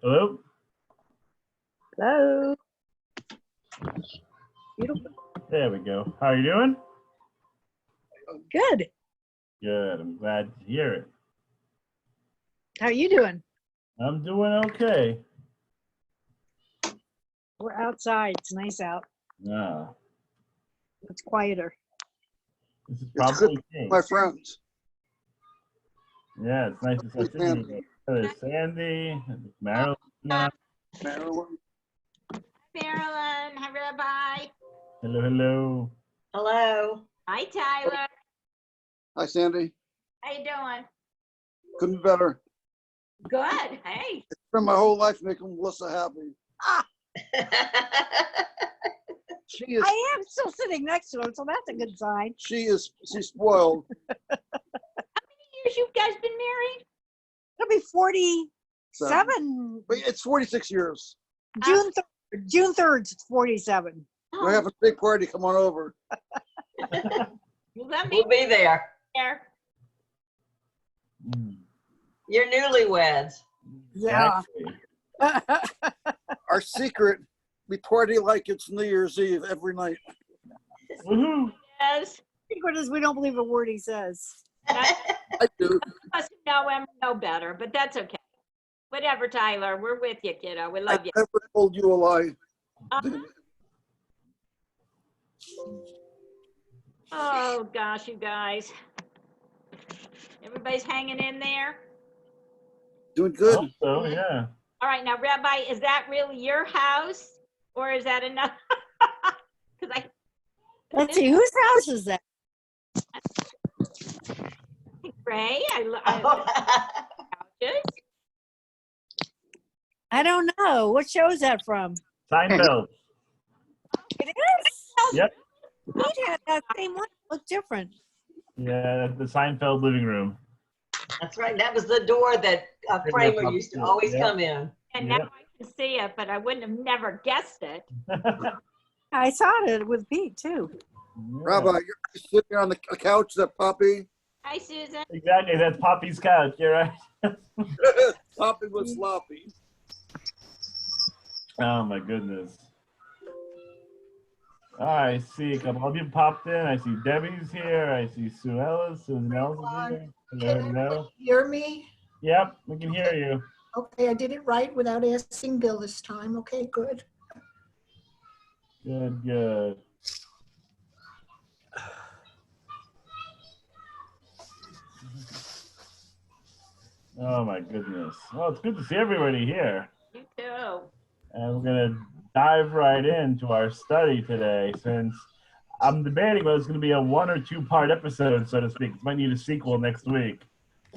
Hello? Hello. Beautiful. There we go. How are you doing? Good. Good. I'm glad to hear it. How are you doing? I'm doing okay. We're outside. It's nice out. Ah, It's quieter. this is It's probably good, King. my friends. Yeah, it's nice to start seeing you. There's Sandy, Marilyn. Marilyn. Marilyn, hi Rabbi. Hello, hello. Hello. Hi Tyler. Hi, Sandy. How you doing? Couldn't be better. Good. Hey. Spent my whole life making Melissa happy. She is. I am still sitting next to him, so that's a good sign. She's spoiled. How many years you guys been married? It'll be 47. But it's 46 years. June 3rd. June 3rd, it's 47. We're having a big party. Come on over. Well, let me We'll be there. there. Mm, You're newlyweds. Yeah. exactly. Our secret, we party like it's New Year's Eve every night. Woohoo! Yes. Secret is we don't believe a word he says. I do. Us who know him know better, but that's okay. Whatever, Tyler. We're with you, kiddo. We I love you. never told you a lie. Oh gosh, you guys. Everybody's hanging in there. Doing I good. hope so, yeah. All right, now Rabbi, is that really your house or is that another? Because Let's see, whose house is that? Ray, I don't know. What show is that from? Seinfeld. It is? Yep. We had that same one. It looked different. Yeah, the Seinfeld living room. That's right. That was the door that Kramer used to always Yeah. come in. and Yep. now I can see it, but I wouldn't have never guessed it. I saw it with Pete, too. Rabbi, you're sitting on the couch, that Poppy. Hi, Susan. Exactly, that's Poppy's couch. You're right. Poppy was sloppy. Oh my goodness. I see a couple of you popped in. I see Debbie's here. I see Sue Ellis. Susan Ellis is here. Hello, hello. Hear me? Yep, we can hear you. Okay, I did it right without asking Bill this time. Okay, good. Good, good. Oh my goodness. Well, it's good to see everybody here. You too. And we're going to dive right into our study today, since I'm debating whether it's going to be a 1 or 2 part episode, so to speak. It might need a sequel next week,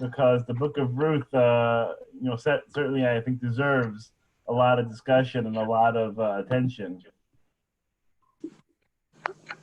because the Book of Ruth, certainly I think deserves a lot of discussion and a lot of attention.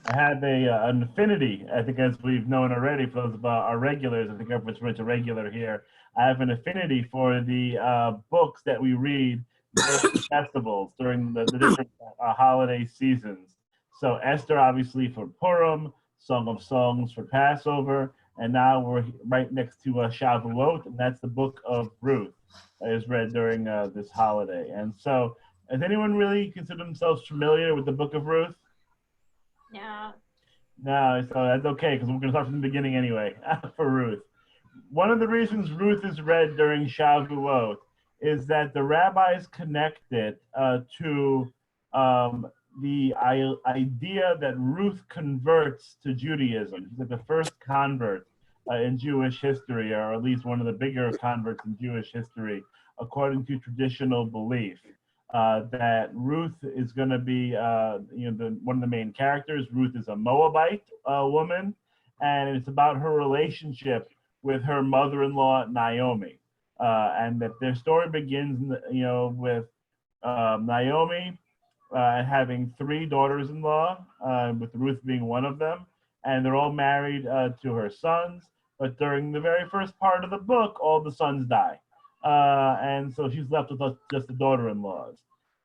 I have an affinity, I think, as we've known already, for those of our regulars. I think everyone's a regular here. I have an affinity for the books that we read during the festivals, during the different holiday seasons. So Esther, obviously, for Purim, Song of Songs for Passover, and now we're right next to Shavuot, and that's the Book of Ruth that is read during this holiday. And so, has anyone really considered themselves familiar with the Book of Ruth? No. No, so that's okay, because we're going to start from the beginning anyway for Ruth. One of the reasons Ruth is read during Shavuot is that the rabbis connect it to the idea that Ruth converts to Judaism. She's like the first convert in Jewish history, or at least one of the bigger converts in Jewish history, according to traditional belief. That Ruth is going to be, one of the main characters. Ruth is a Moabite woman, and it's about her relationship with her mother-in-law Naomi, and that their story begins, with Naomi having 3 daughters-in-law, with Ruth being one of them, and they're all married to her sons. But during the very first part of the book, all the sons die. And so she's left with just the daughter-in-laws.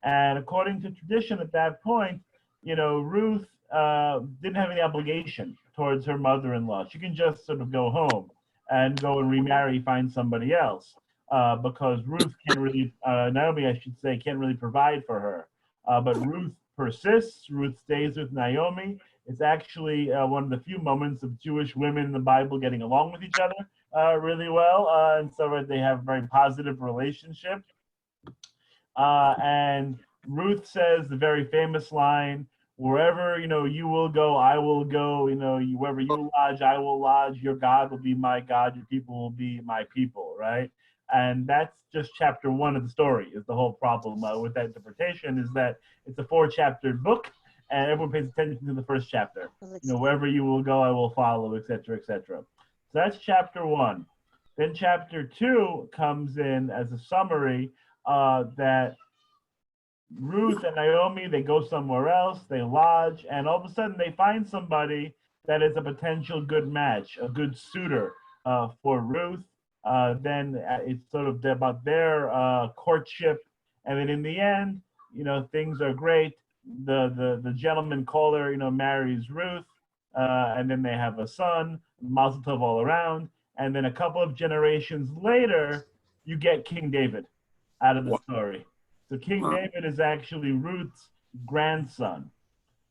And according to tradition at that point, Ruth didn't have any obligation towards her mother-in-law. She can just sort of go home and go and remarry, find somebody else. because Ruth can't really, Naomi, I should say, can't really provide for her. But Ruth persists. Ruth stays with Naomi. It's actually one of the few moments of Jewish women in the Bible getting along with each other really well, and so they have a very positive relationship. And Ruth says the very famous line, "Wherever you will go, I will go. Wherever you lodge, I will lodge. Your God will be my God. Your people will be my people." Right? And that's just chapter 1 of the story. Is the whole problem with that interpretation is that it's a 4-chapter book, and everyone pays attention to the first chapter. Wherever you will go, I will follow, etc., etc. So that's chapter 1. Then chapter 2 comes in as a summary that Ruth and Naomi, they go somewhere else, they lodge, and all of a sudden they find somebody that is a potential good match, a good suitor for Ruth. Then it's sort of about their courtship, and then in the end, things are great. The gentleman caller, marries Ruth, and then they have a son, Mazel Tov all around. And then a couple of generations later, you get King David out of the story. So King David is actually Ruth's grandson.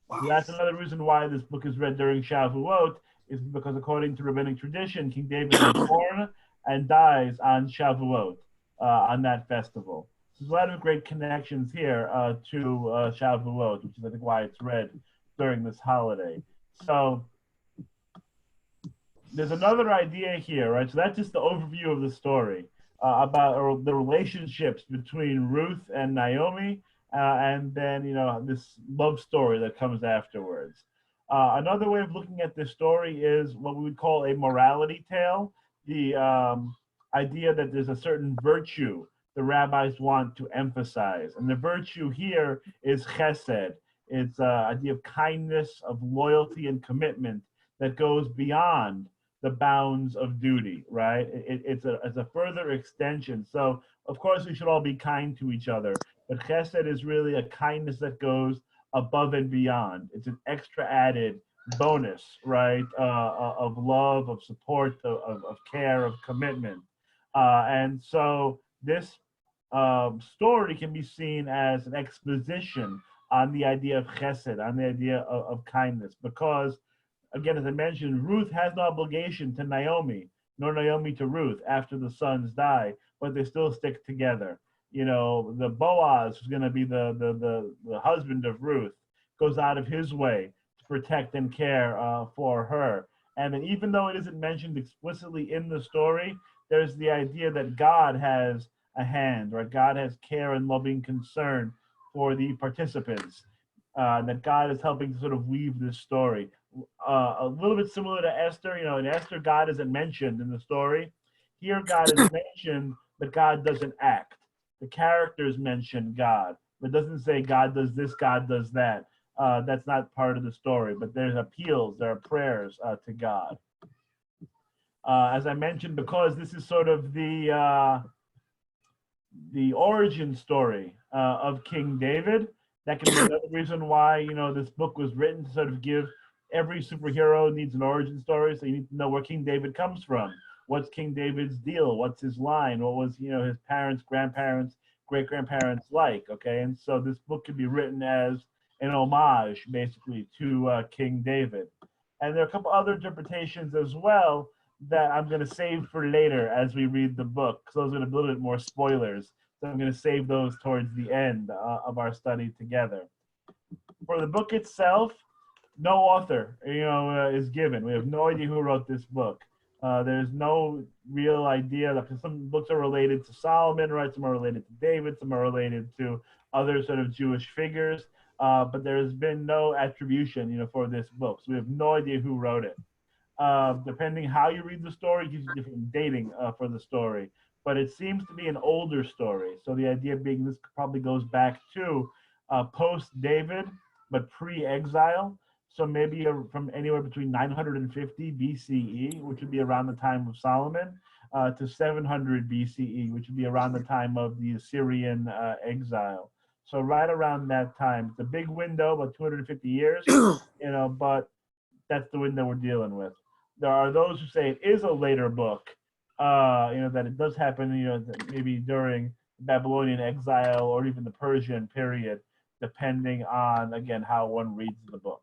So that's another reason why this book is read during Shavuot, is because according to rabbinic tradition, King David is born and dies on Shavuot, on that festival. So there's a lot of great connections here to Shavuot, which is I think why it's read during this holiday. So there's another idea here, right? So that's just the overview of the story about the relationships between Ruth and Naomi, and then this love story that comes afterwards. Another way of looking at this story is what we would call a morality tale. The idea that there's a certain virtue the rabbis want to emphasize, and the virtue here is chesed. It's an idea of kindness, of loyalty, and commitment that goes beyond the bounds of duty, right? It's a further extension. So, of course, we should all be kind to each other, but chesed is really a kindness that goes above and beyond. It's an extra added bonus, right, of love, of support, of care, of commitment. And so this story can be seen as an exposition on the idea of chesed, on the idea of kindness, because again, as I mentioned, Ruth has no obligation to Naomi, nor Naomi to Ruth after the sons die, but they still stick together. The Boaz, who's going to be the husband of Ruth, goes out of his way to protect and care for her. And then even though it isn't mentioned explicitly in the story, there's the idea that God has a hand, right? God has care and loving concern for the participants, that God is helping to sort of weave this story. A little bit similar to Esther. In Esther, God isn't mentioned in the story. Here, God is mentioned, but God doesn't act. The characters mention God, but it doesn't say God does this, God does that. That's not part of the story, but there's appeals, there are prayers to God. As I mentioned, because this is sort of the origin story of King David, that can be another reason why this book was written, to sort of give every superhero needs an origin story. So you need to know where King David comes from. What's King David's deal? What's his line? What was his parents, grandparents, great grandparents like? Okay, and so this book could be written as an homage, basically, to King David. And there are a couple other interpretations as well that I'm going to save for later as we read the book, because those are going to be a little bit more spoilers. So I'm going to save those towards the end of our study together. For the book itself, no author, is given. We have no idea who wrote this book. There's no real idea. Because some books are related to Solomon, right? Some are related to David. Some are related to other sort of Jewish figures. But there has been no attribution, for this book. So we have no idea who wrote it. Depending how you read the story, it gives you different dating for the story. But it seems to be an older story. So the idea being this probably goes back to post-David, but pre-exile. So maybe from anywhere between 950 BCE, which would be around the time of Solomon, to 700 BCE, which would be around the time of the Assyrian exile. So right around that time. It's a big window, about 250 years, but that's the window we're dealing with. There are those who say it is a later book, that it does happen, that maybe during Babylonian exile or even the Persian period, depending on, again, how one reads the book.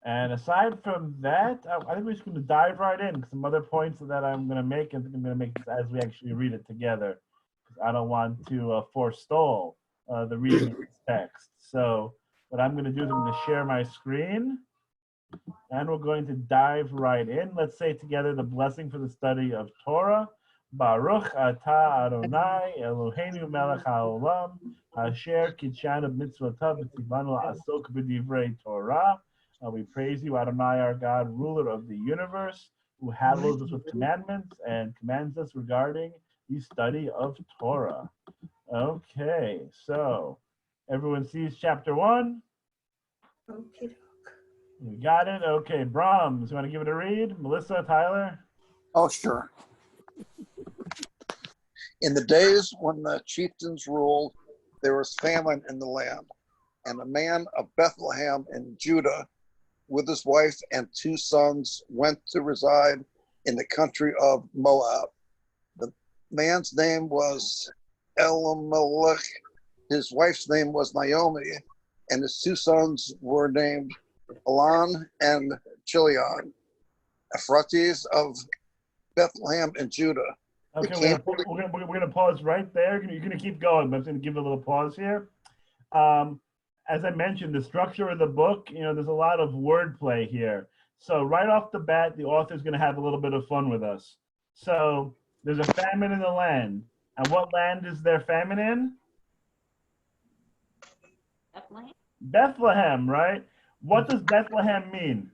And aside from that, I think we're just going to dive right in. Some other points that I'm going to make, and I'm going to make this as we actually read it together, because I don't want to forestall the reading of this text. So what I'm going to do is I'm going to share my screen, and we're going to dive right in. Let's say together the blessing for the study of Torah. Baruch atah Adonai Eloheinu melech haolam asher kitshanu b'mitzvotav v'tzivanu la'asok b'divrei Torah. We praise you, Adonai, our God, ruler of the universe, who hallows us with commandments and commands us regarding the study of Torah. Okay, so everyone sees chapter 1? Okay. We got it? Okay, Brahms, you want to give it a read? Melissa, Tyler? Oh, sure. In the days when the chieftains ruled, there was famine in the land, and a man of Bethlehem in Judah with his wife and 2 sons went to reside in the country of Moab. The man's name was Elimelech, his wife's name was Naomi, and his 2 sons were named Elon and Chilion, Ephrates of Bethlehem and Judah. Okay, we're gonna pause right there. You're gonna keep going, but I'm gonna give a little pause here. As I mentioned, the structure of the book, there's a lot of wordplay here. So right off the bat, the author's gonna have a little bit of fun with us. So there's a famine in the land. And what land is there famine in? Bethlehem. Bethlehem, right? What does Bethlehem mean?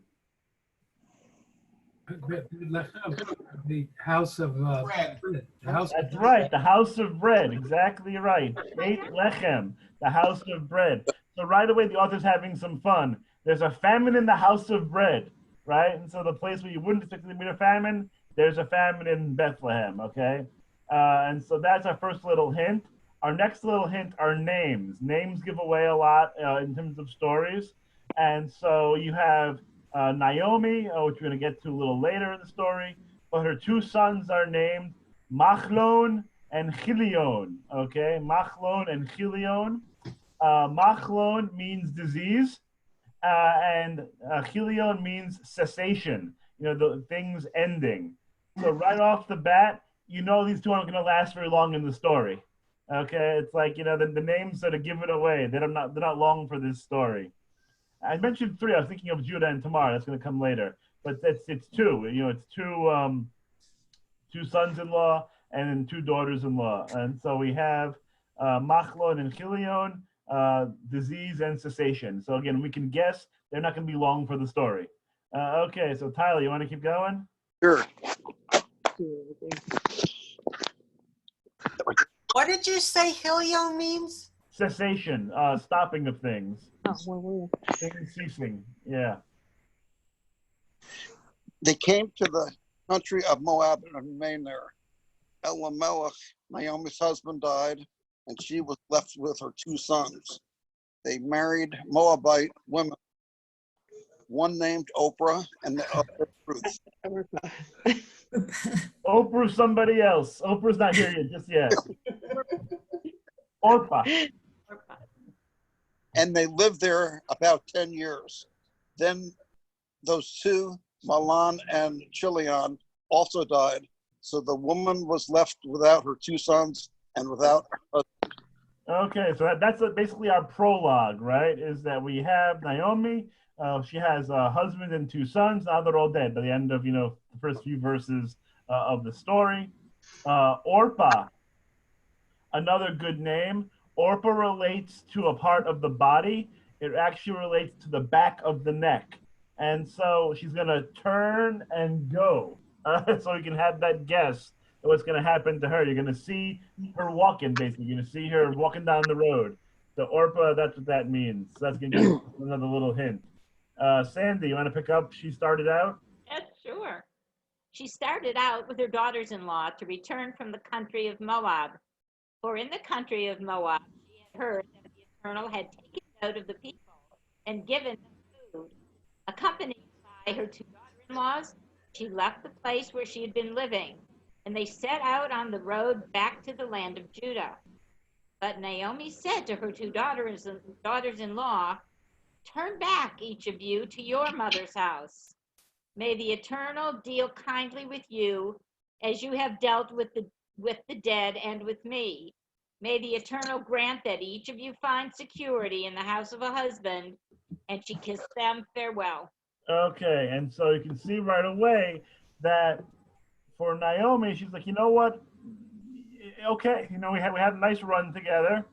The house of bread. The house That's right, the house of bread. Exactly right. Beit Lechem, the house of bread. So right away, the author's having some fun. There's a famine in the house of bread, right? And so the place where you wouldn't expect to meet a famine, there's a famine in Bethlehem, okay? And so that's our first little hint. Our next little hint are names. Names give away a lot in terms of stories. And so you have Naomi, which we're going to get to a little later in the story, but her 2 sons are named Machlon and Chilion, okay? Machlon and Chilion. Machlon means disease, and Chilion means cessation, the things ending. So right off the bat, these 2 aren't going to last very long in the story, okay? It's like, the names sort of give it away. They're not long for this story. I mentioned 3. I was thinking of Judah and Tamar. That's going to come later. But it's 2. It's 2 sons-in-law and then 2 daughters-in-law. And so we have Machlon and Chilion, disease and cessation. So again, we can guess they're not going to be long for the story. Okay, so Tyler, you want to keep going? Sure. What did you say Hilio means? Cessation, stopping of things. Things ceasing, yeah. They came to the country of Moab and remained there. Elimelech, Naomi's husband, died, and she was left with her 2 sons. They married Moabite women, one named Oprah and the other Ruth. Oprah's somebody else. Oprah's not here yet, just yet. Orpah. And they lived there about 10 years. Then those 2, Malan and Chilion, also died. So the woman was left without her 2 sons and without her husband. Okay, so that's basically our prologue, right? Is that we have Naomi. She has a husband and 2 sons. Now they're all dead by the end of, the first few verses of the story. Orpah, another good name. Orpah relates to a part of the body. It actually relates to the back of the neck. And so she's going to turn and go. So you can have that guess of what's going to happen to her. You're going to see her walking, basically. You're going to see her walking down the road. So Orpah, that's what that means. So that's going to give you another little hint. Sandy, you want to pick up? She started out? Yes, sure. She started out with her daughters-in-law to return from the country of Moab. For in the country of Moab, she had heard that the Eternal had taken note of the people and given them food. Accompanied by her 2 daughter-in-laws, She left the place where she had been living, and they set out on the road back to the land of Judah. But Naomi said to her two daughters-in-law, "Turn back, each of you, to your mother's house. May the Eternal deal kindly with you as you have dealt with the dead and with me. May the Eternal grant that each of you find security in the house of a husband." And she kissed them farewell. Okay, and so you can see right away that for Naomi, she's like, you know what? Okay, we had a nice run together,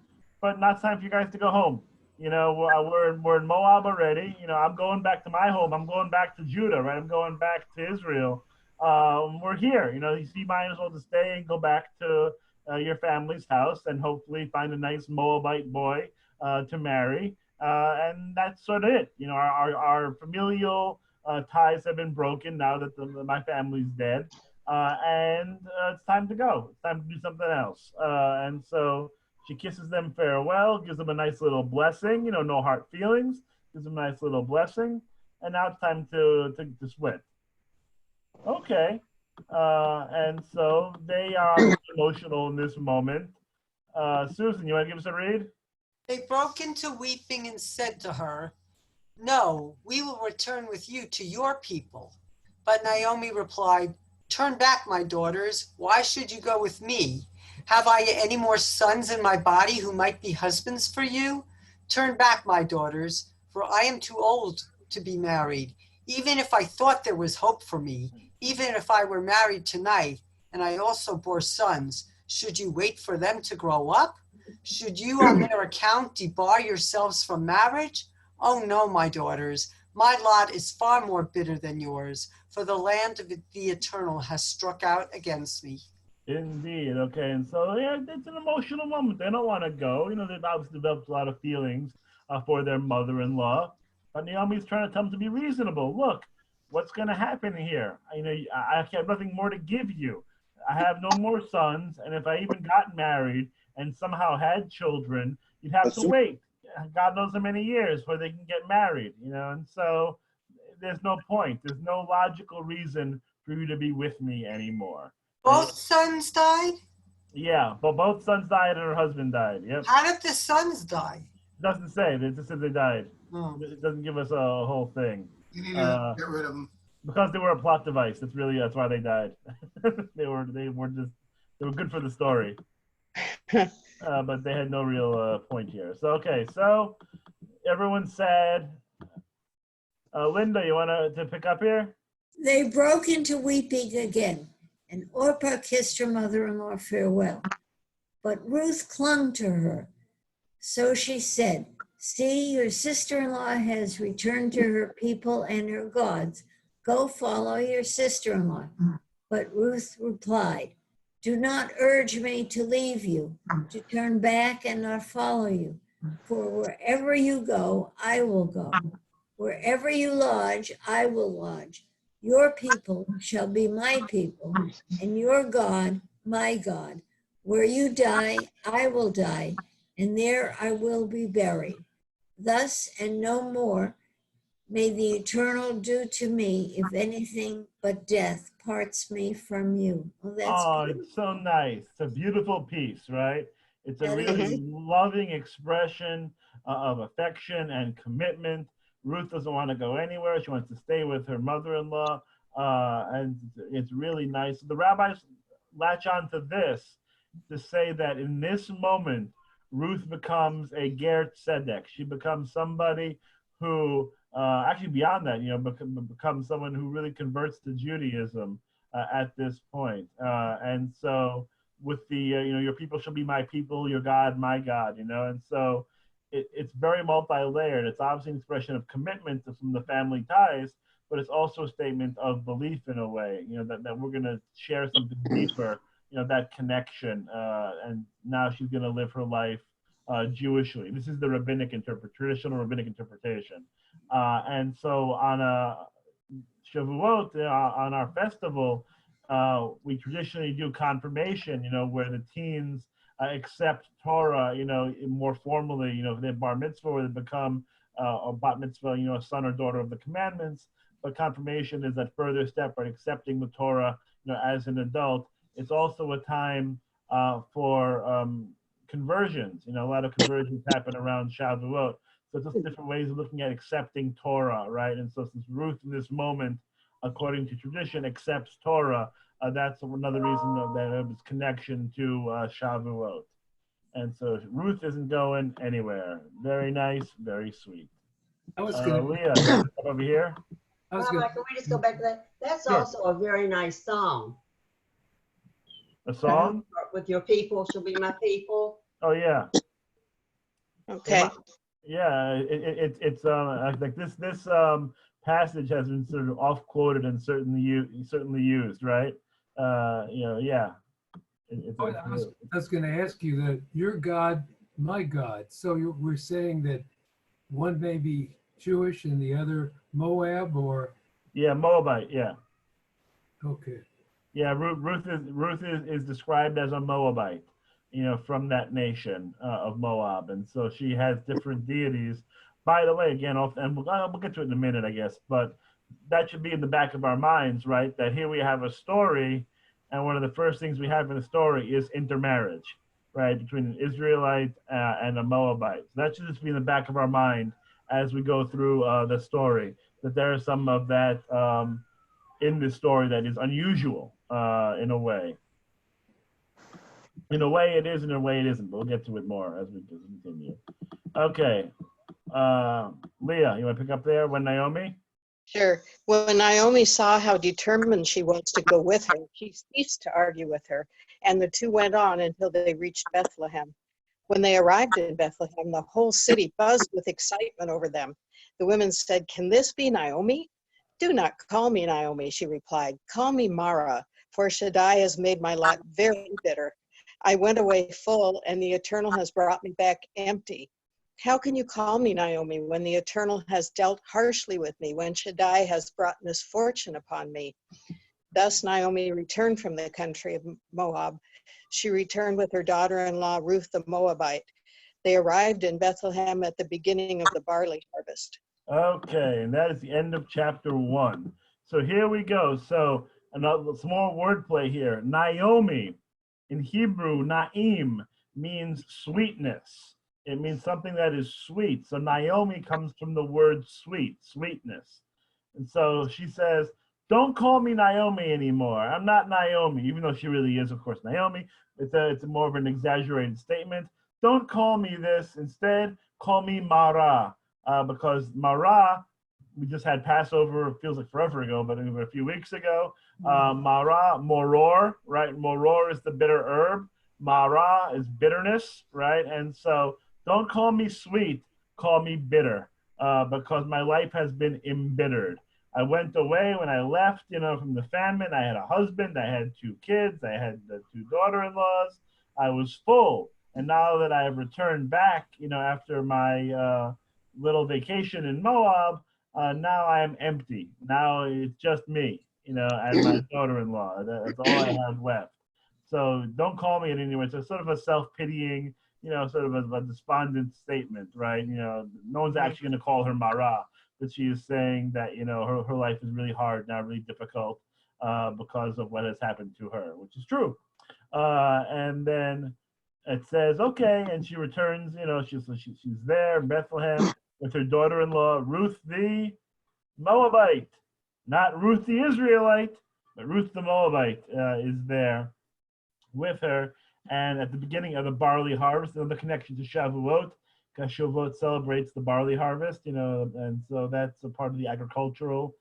but now it's time for you guys to go home. We're in Moab already. I'm going back to my home. I'm going back to Judah, right? I'm going back to Israel. We're here. You might as well just stay and go back to your family's house and hopefully find a nice Moabite boy to marry. And that's sort of it. Our familial ties have been broken now that my family's dead. And it's time to go. It's time to do something else. And so she kisses them farewell, gives them a nice little blessing, no hard feelings, gives them a nice little blessing. And now it's time to switch. Okay. And so they are emotional in this moment. Susan, you want to give us a read? They broke into weeping and said to her, "No, we will return with you to your people." But Naomi replied, "Turn back, my daughters. Why should you go with me? Have I any more sons in my body who might be husbands for you? Turn back, my daughters, for I am too old to be married. Even if I thought there was hope for me, even if I were married tonight, and I also bore sons, should you wait for them to grow up? Should you on their account debar yourselves from marriage? Oh no, my daughters, my lot is far more bitter than yours, for the land of the Eternal has struck out against me." Indeed. Okay. And so, yeah, it's an emotional moment. They don't want to go. They've obviously developed a lot of feelings for their mother-in-law. But Naomi's trying to tell them to be reasonable. Look, what's going to happen here? I have nothing more to give you. I have no more sons. And if I even got married and somehow had children, you'd have to wait. God knows how many years before they can get married, And so there's no point. There's no logical reason for you to be with me anymore. Both sons died? Yeah, but both sons died and her husband died. Yep. How did the sons die? It doesn't say. It just says they died. Oh. It doesn't give us a whole thing. You need to get rid of them. Because they were a plot device. That's why they died. they were good for the story. But they had no real point here. So okay, so everyone's sad. Linda, you want to pick up here? They broke into weeping again, and Orpah kissed her mother-in-law farewell. But Ruth clung to her. So she said, "See, your sister-in-law has returned to her people and her gods. Go follow your sister-in-law." But Ruth replied, "Do not urge me to leave you, to turn back and not follow you. For wherever you go, I will go. Wherever you lodge, I will lodge. Your people shall be my people, and your God, my God. Where you die, I will die, and there I will be buried. Thus and no more may the Eternal do to me, if anything but death parts me from you." Well, that's beautiful. It's so nice. It's a beautiful piece, right? It's a really loving expression of affection and commitment. Ruth doesn't want to go anywhere. She wants to stay with her mother-in-law, and it's really nice. The rabbis latch on to this to say that in this moment, Ruth becomes a Ger Tzedek. She becomes somebody who, actually beyond that, becomes someone who really converts to Judaism at this point. And so with the, your people shall be my people, your God, my God, and so it's very multi-layered. It's obviously an expression of commitment from the family ties, but it's also a statement of belief in a way, that we're going to share something deeper, that connection. And now she's going to live her life Jewishly. This is the traditional rabbinic interpretation. And so on Shavuot, on our festival, we traditionally do confirmation, where the teens accept Torah, more formally, if they bar mitzvah or they become a bat mitzvah, a son or daughter of the commandments. but confirmation is that further step, right? Accepting the Torah, as an adult. It's also a time for conversions. A lot of conversions happen around Shavuot. So it's just different ways of looking at accepting Torah, right? And so since Ruth in this moment, according to tradition, accepts Torah, that's another reason that it's connection to Shavuot. And so Ruth isn't going anywhere. Very nice, very sweet. I was gonna, Leah, you want to come over here? I was Rabbi, gonna, can we just go back to that? That's Sure. also a very nice song. A song? With your people shall be my people. Oh yeah. Okay. Yeah, it's like this passage has been sort of off quoted and certainly used, right? Yeah. I was gonna ask you that your God, my God. So we're saying that one may be Jewish and the other Moab, or? Yeah, Moabite. Yeah. Okay. Yeah, Ruth is described as a Moabite, from that nation of Moab, and so she has different deities. By the way, again, and we'll get to it in a minute, I guess, but that should be in the back of our minds, right? That here we have a story, and one of the first things we have in the story is intermarriage, right, between an Israelite and a Moabite. So that should just be in the back of our mind as we go through the story, that there is some of that in this story that is unusual in a way. In a way it is, in a way it isn't, but we'll get to it more as we continue. Okay. Leah, you want to pick up there when Naomi? Sure. When Naomi saw how determined she was to go with her, she ceased to argue with her, and the two went on until they reached Bethlehem. When they arrived in Bethlehem, the whole city buzzed with excitement over them. The women said, "Can this be Naomi?" "Do not call me Naomi," she replied. "Call me Mara, for Shaddai has made my lot very bitter. I went away full, and the Eternal has brought me back empty. How can you call me Naomi when the Eternal has dealt harshly with me, when Shaddai has brought misfortune upon me?" Thus Naomi returned from the country of Moab. She returned with her daughter-in-law, Ruth the Moabite. They arrived in Bethlehem at the beginning of the barley harvest. Okay, and that is the end of chapter 1. So here we go. So another small wordplay here. Naomi, in Hebrew, Naim, means sweetness. It means something that is sweet. So Naomi comes from the word sweet, sweetness. And so she says, "Don't call me Naomi anymore. I'm not Naomi," even though she really is, of course, Naomi. It's more of an exaggerated statement. "Don't call me this. Instead, call me Mara." Because Mara, we just had Passover, it feels like forever ago, but a few weeks ago. Mara, moror, right? Moror is the bitter herb. Mara is bitterness, right? And so don't call me sweet, call me bitter, because my life has been embittered. I went away when I left, from the famine. I had a husband, I had 2 kids, I had the 2 daughter-in-laws. I was full. And now that I have returned back, after my little vacation in Moab, now I am empty. Now it's just me, and my daughter-in-law. That's all I have left. So don't call me it anyway. So sort of a self-pitying, sort of a despondent statement, right? No one's actually going to call her Mara, but she is saying that, her life is really hard now, really difficult because of what has happened to her, which is true. And then it says, okay, and she returns, she's there in Bethlehem with her daughter-in-law, Ruth the Moabite. Not Ruth the Israelite, but Ruth the Moabite is there with her. And at the beginning of the barley harvest, the connection to Shavuot, because Shavuot celebrates the barley harvest, and so that's a part of the agricultural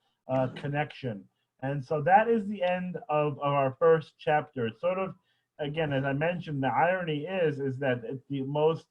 connection. And so that is the end of our first chapter. It's sort of, again, as I mentioned, the irony is that it's the most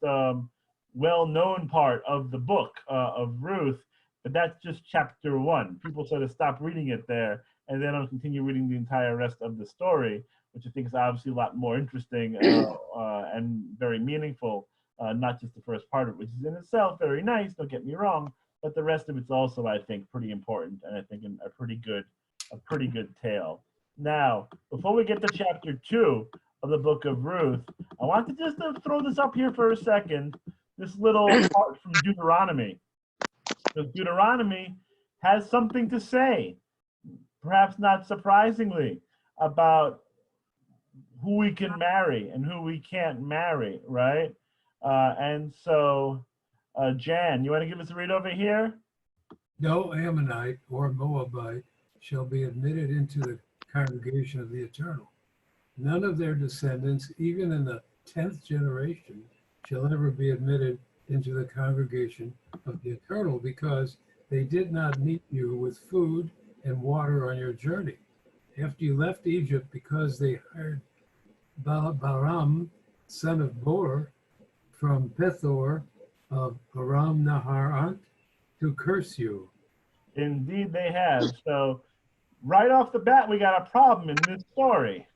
well-known part of the book of Ruth, but that's just chapter 1. People sort of stop reading it there, and then I'll continue reading the entire rest of the story, which I think is obviously a lot more interesting and very meaningful, not just the first part of it, which is in itself very nice, don't get me wrong, but the rest of it's also, I think, pretty important, and I think a pretty good tale. Now, before we get to chapter 2 of the book of Ruth, I want to just throw this up here for a second, this little part from Deuteronomy. Because Deuteronomy has something to say, perhaps not surprisingly, about who we can marry and who we can't marry, right? And so, Jan, you want to give us a read over here? No Ammonite or Moabite shall be admitted into the congregation of the Eternal. None of their descendants, even in the 10th generation, shall ever be admitted into the congregation of the Eternal, because they did not meet you with food and water on your journey. After you left Egypt, because they hired Balaam, son of Beor, from Pethor of Aram Naharant, to curse you. Indeed, they have. So, right off the bat, we got a problem in this story.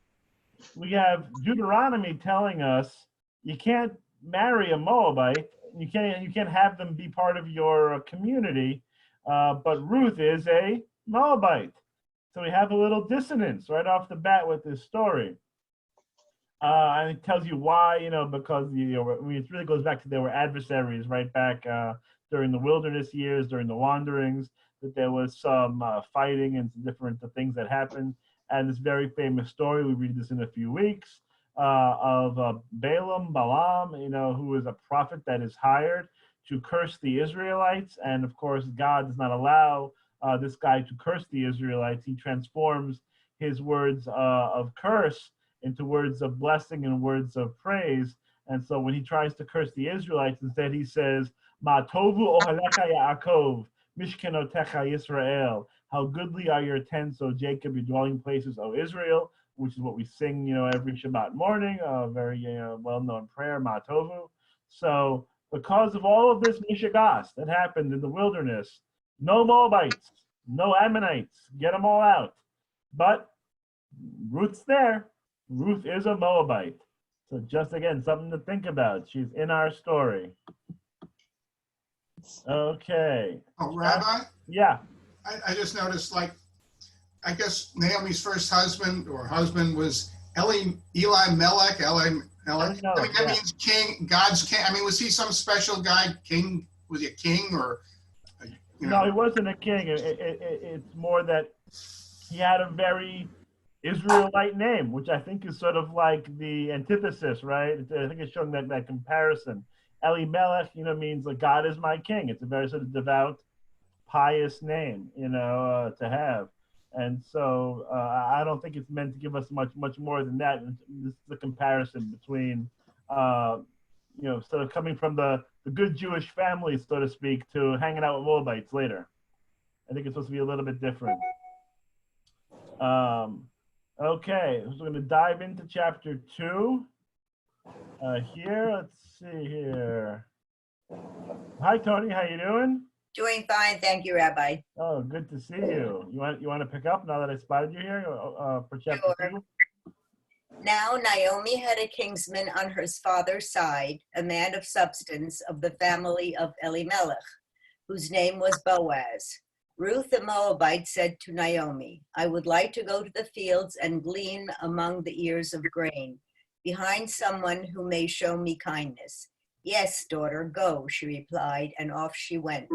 We have Deuteronomy telling us you can't marry a Moabite. You can't have them be part of your community. But Ruth is a Moabite. So we have a little dissonance right off the bat with this story. And it tells you why, because it really goes back to there were adversaries right back during the wilderness years, during the wanderings, that there was some fighting and some different things that happened. And this very famous story, we read this in a few weeks, of Balaam, who is a prophet that is hired to curse the Israelites. And of course, God does not allow this guy to curse the Israelites. He transforms his words of curse into words of blessing and words of praise. And so when he tries to curse the Israelites, instead he says, Ma tovu ohalecha Yaakov, mishkenotecha Yisrael. How goodly are your tents, O Jacob, your dwelling places, O Israel, which is what we sing, every Shabbat morning, a very well-known prayer, Ma tovu. So because of all of this mishagas that happened in the wilderness, no Moabites, no Ammonites, get them all out. But Ruth's there. Ruth is a Moabite. So just again, something to think about. She's in our story. Okay. Oh, Rabbi? Yeah. I just noticed, I guess Naomi's first husband was Eli Melech. That means king, God's king. I mean, was he some special guy, king? Was he a king or? No, he wasn't a king. It's more that he had a very Israelite name, which I think is sort of like the antithesis, right? I think it's showing that comparison. Eli Melech, means like God is my king. It's a very sort of devout, pious name, to have. And so I don't think it's meant to give us much more than that. This is the comparison between, sort of coming from the good Jewish family, so to speak, to hanging out with Moabites later. I think it's supposed to be a little bit different. Okay, so we're going to dive into chapter 2. Here, let's see here. Hi, Tony. How you doing? Doing fine, thank you, Rabbi. Oh, good to see you. You want to pick up now that I spotted you here for chapter 2? Now Naomi had a kinsman on her father's side, a man of substance of the family of Elimelech, whose name was Boaz. Ruth the Moabite said to Naomi, I would like to go to the fields and glean among the ears of grain, behind someone who may show me kindness. Yes, daughter, go, she replied, and off she went.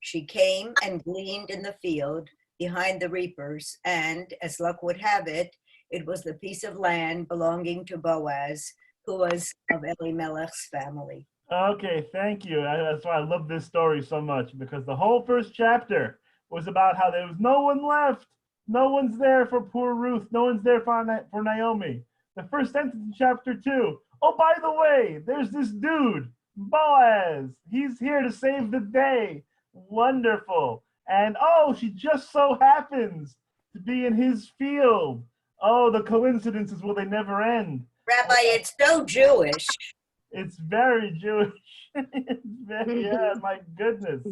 She came and gleaned in the field behind the reapers, and, as luck would have it, it was the piece of land belonging to Boaz, who was of Elimelech's family. Okay, thank you. That's why I love this story so much, because the whole first chapter was about how there was no one left. No one's there for poor Ruth. No one's there for Naomi. The first sentence in chapter 2. Oh, by the way, there's this dude, Boaz. He's here to save the day. Wonderful. And oh, she just so happens to be in his field. Oh, the coincidences, will they never end? Rabbi, it's so Jewish. It's very Jewish. Yeah, my goodness.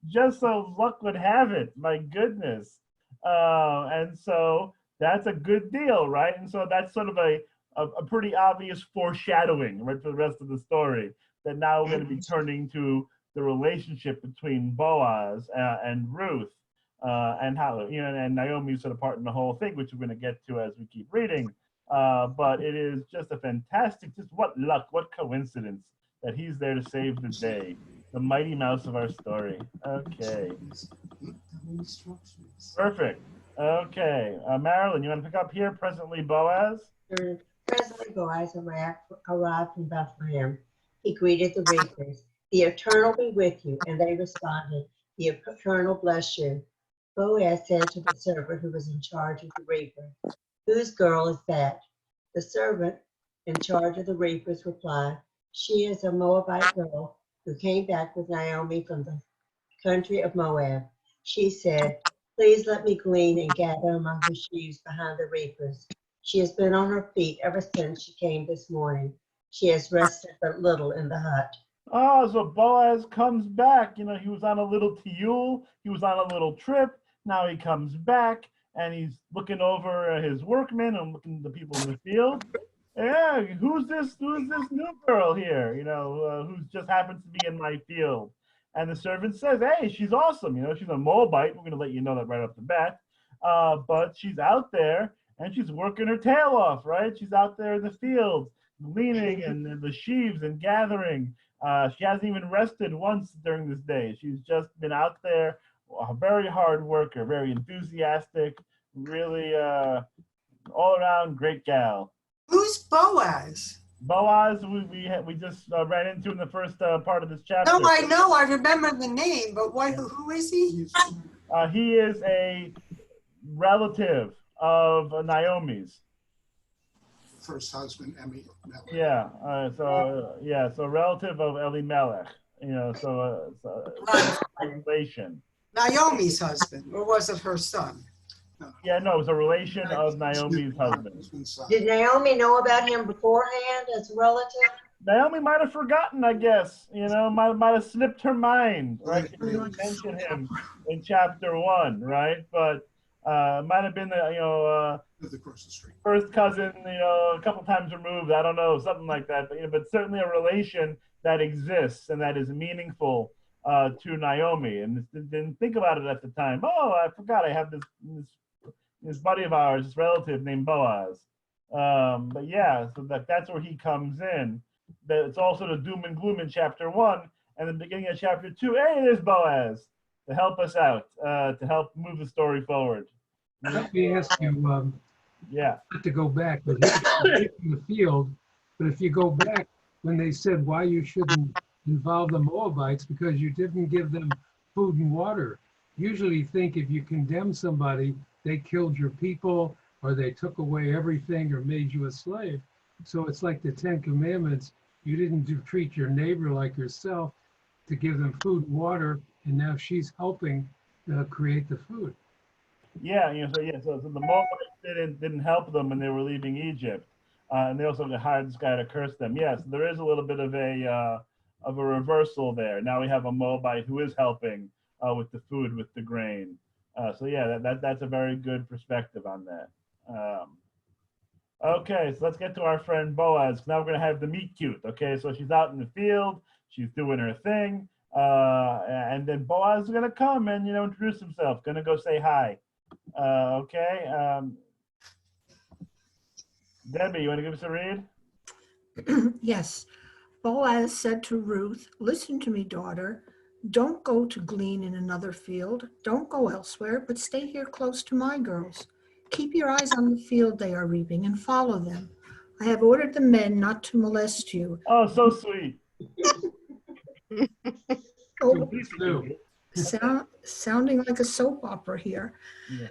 Just so luck would have it, my goodness. And so that's a good deal, right? And so that's sort of a pretty obvious foreshadowing, right, for the rest of the story, that now we're going to be turning to the relationship between Boaz and Ruth, and how, and Naomi's sort of part in the whole thing, which we're going to get to as we keep reading. But it is just a fantastic, just what luck, what coincidence that he's there to save the day. The mighty mouse of our story. Okay. Perfect. Okay. Marilyn, you want to pick up here? Presently Boaz? Presently Boaz arrived from Bethlehem. He greeted the reapers. The Eternal be with you. And they responded, the Eternal bless you. Boaz said to the servant who was in charge of the reaper, whose girl is that? The servant in charge of the reapers replied, she is a Moabite girl who came back with Naomi from the country of Moab. She said, please let me glean and gather among the sheaves behind the reapers. She has been on her feet ever since she came this morning. She has rested but little in the hut. Oh, so Boaz comes back. You know, he was on a little tiyul, he was on a little trip. Now he comes back and he's looking over his workmen and looking at the people in the field. Yeah, who's this new girl here, you know, who just happens to be in my field? And the servant says, hey, she's awesome. You know, she's a Moabite. We're going to let you know that right off the bat. But she's out there and she's working her tail off, right? She's out there in the field, gleaning and the sheaves and gathering. She hasn't even rested once during this day. She's just been out there, a very hard worker, very enthusiastic, really all around great gal. Who's Boaz? Boaz, we just ran into in the first part of this chapter. No, I know, I remember the name, but who is he? He is a relative of Naomi's. First husband, Elimelech. Yeah, so relative of Elimelech. You know, so relation. Naomi's husband, or was it her son? Yeah, no, it was a relation of Naomi's husband. Did Naomi know about him beforehand as a relative? Naomi might have forgotten, I guess. You know, might have slipped her mind, right? She didn't mention him in chapter 1, right? But might have been, across the street. First cousin, you know, a couple times removed. I don't know, something like that. But, you know, but certainly a relation that exists and that is meaningful to Naomi. And didn't think about it at the time. Oh, I forgot I have this buddy of ours, this relative named Boaz. But yeah, so that's where he comes in. It's also the doom and gloom in chapter 1, and the beginning of chapter 2. Hey, there's Boaz to help us out, to help move the story forward. Let me ask you, not to go back, but he's in the field. But if you go back when they said why you shouldn't involve the Moabites because you didn't give them food and water, usually think if you condemn somebody, they killed your people or they took away everything or made you a slave. So it's like the 10 Commandments. You didn't treat your neighbor like yourself to give them food and water, and now she's helping create the food. Yeah, so the Moabites didn't help them when they were leaving Egypt, and they also hired this guy to curse them. Yes, there is a little bit of a reversal there. Now we have a Moabite who is helping with the food, with the grain. So yeah, that's a very good perspective on that. Okay, so let's get to our friend Boaz. Now we're gonna have the meet cute. Okay, so she's out in the field, she's doing her thing, and then Boaz is gonna come and introduce himself. Gonna go say hi. Okay. Debbie, you want to give us a read? Yes. Boaz said to Ruth, listen to me, daughter. Don't go to glean in another field. Don't go elsewhere, but stay here close to my girls. Keep your eyes on the field they are reaping and follow them. I have ordered the men not to molest you. Oh, so sweet. Sounding like a soap opera here.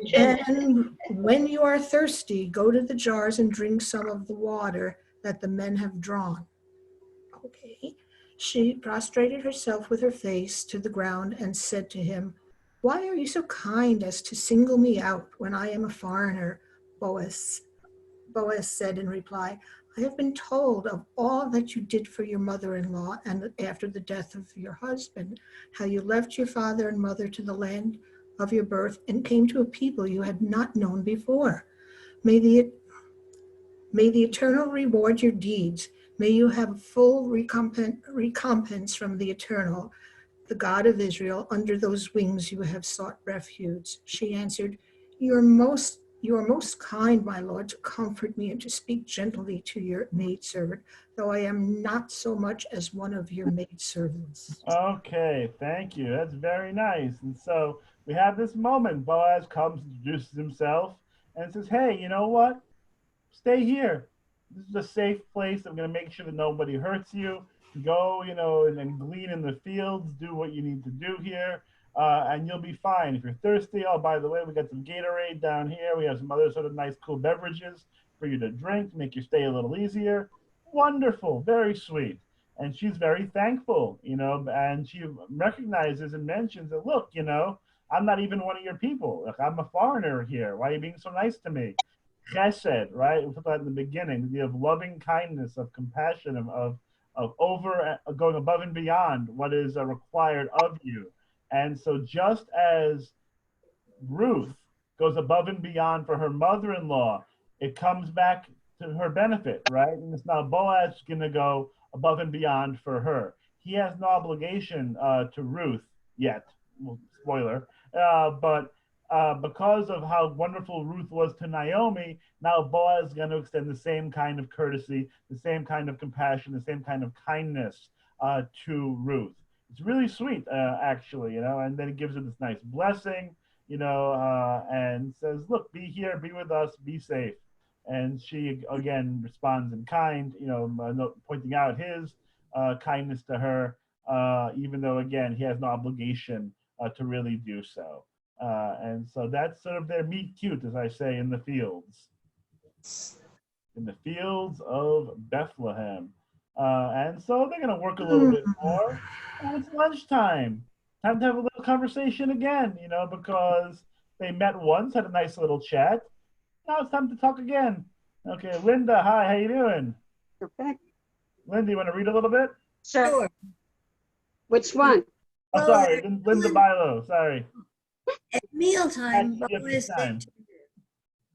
Yeah. And when you are thirsty, go to the jars and drink some of the water that the men have drawn. Okay. She prostrated herself with her face to the ground and said to him, why are you so kind as to single me out when I am a foreigner? Boaz said in reply, I have been told of all that you did for your mother-in-law and after the death of your husband, how you left your father and mother to the land of your birth and came to a people you had not known before. May the Eternal reward your deeds. May you have full recompense from the Eternal, the God of Israel. Under those wings you have sought refuge. She answered, you You are most kind, my lord, to comfort me and to speak gently to your maidservant, though I am not so much as one of your maidservants. Okay, thank you. That's very nice. And so we have this moment. Boaz comes, introduces himself, and says, hey, you know what? Stay here. This is a safe place. I'm going to make sure that nobody hurts you. Go, and glean in the fields. Do what you need to do here, and you'll be fine. If you're thirsty, oh, by the way, we got some Gatorade down here. We have some other sort of nice, cool beverages for you to drink, make your stay a little easier. Wonderful, very sweet. And she's very thankful, and she recognizes and mentions that, look, I'm not even one of your people. Like, I'm a foreigner here. Why are you being so nice to me? Chesed, right? We talked about in the beginning, the idea of loving kindness, of compassion, of over going above and beyond what is required of you. And so just as Ruth goes above and beyond for her mother-in-law, it comes back to her benefit, right? And it's now Boaz going to go above and beyond for her. He has no obligation to Ruth yet, well, spoiler, but because of how wonderful Ruth was to Naomi, now Boaz is going to extend the same kind of courtesy, the same kind of compassion, the same kind of kindness to Ruth. It's really sweet, actually, and then he gives her this nice blessing, and says, look, be here, be with us, be safe. And she, again, responds in kind, pointing out his kindness to her, even though, again, he has no obligation to really do so. And so that's sort of their meet cute, as I say, in the fields. In the fields of Bethlehem. And so they're going to work a little bit more. And it's lunchtime. Time to have a little conversation again, because they met once, had a nice little chat. Now it's time to talk again. Okay, Linda, hi, how you doing? Okay. Linda, you want to read a little bit? Sure. Which one? I'm sorry, Linda Bilo, sorry. At mealtime, At Boaz said time. to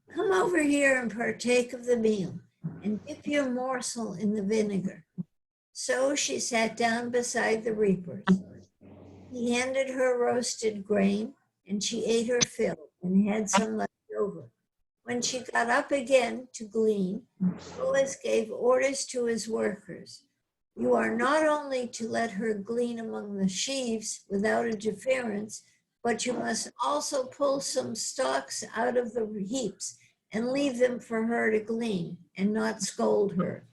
her, come over here and partake of the meal, and dip your morsel in the vinegar. So she sat down beside the reapers. He handed her roasted grain, and she ate her fill and had some left over. When she got up again to glean, Boaz gave orders to his workers. You are not only to let her glean among the sheaves without interference, but you must also pull some stalks out of the heaps and leave them for her to glean and not scold her.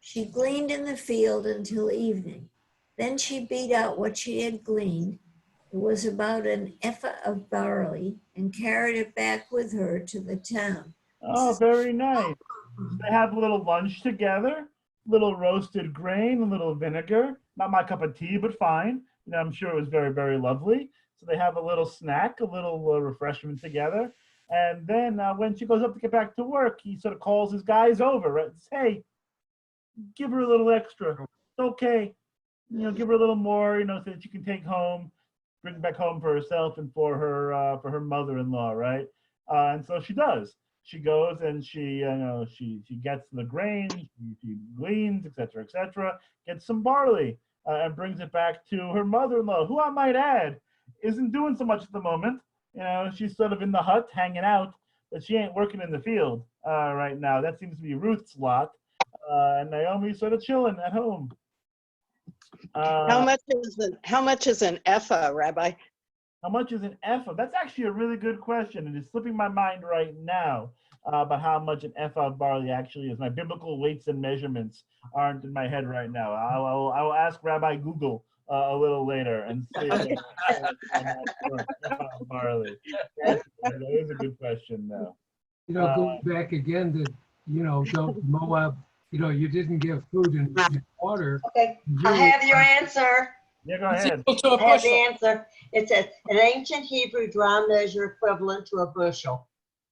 She gleaned in the field until evening. Then she beat out what she had gleaned. It was about an ephah of barley, and carried it back with her to the town. Oh, very nice. So they have a little lunch together, little roasted grain, a little vinegar. Not my cup of tea, but fine. I'm sure it was very, very lovely. So they have a little snack, a little refreshment together. And then when she goes up to get back to work, he sort of calls his guys over, right? And says, hey, give her a little extra. It's okay. Give her a little more, so that she can take home, bring it back home for herself and for her mother-in-law, right? And so she does. She goes and she gets the grain, she gleans, etc., gets some barley, and brings it back to her mother-in-law, who I might add isn't doing so much at the moment. She's sort of in the hut hanging out, but she ain't working in the field right now. That seems to be Ruth's lot, and Naomi's sort of chilling at home. How much is an ephah, Rabbi? How much is an ephah? That's actually a really good question, and it's slipping my mind right now about how much an ephah of barley actually is. My biblical weights and measurements aren't in my head right now. I will ask Rabbi Google a little later and see if ephah of barley. That is a good question, though. Going back again to, don't Moab, you didn't give food and water. Okay, I have your answer. Yeah, go ahead. I have the answer. It's an ancient Hebrew dry measure equivalent to a bushel.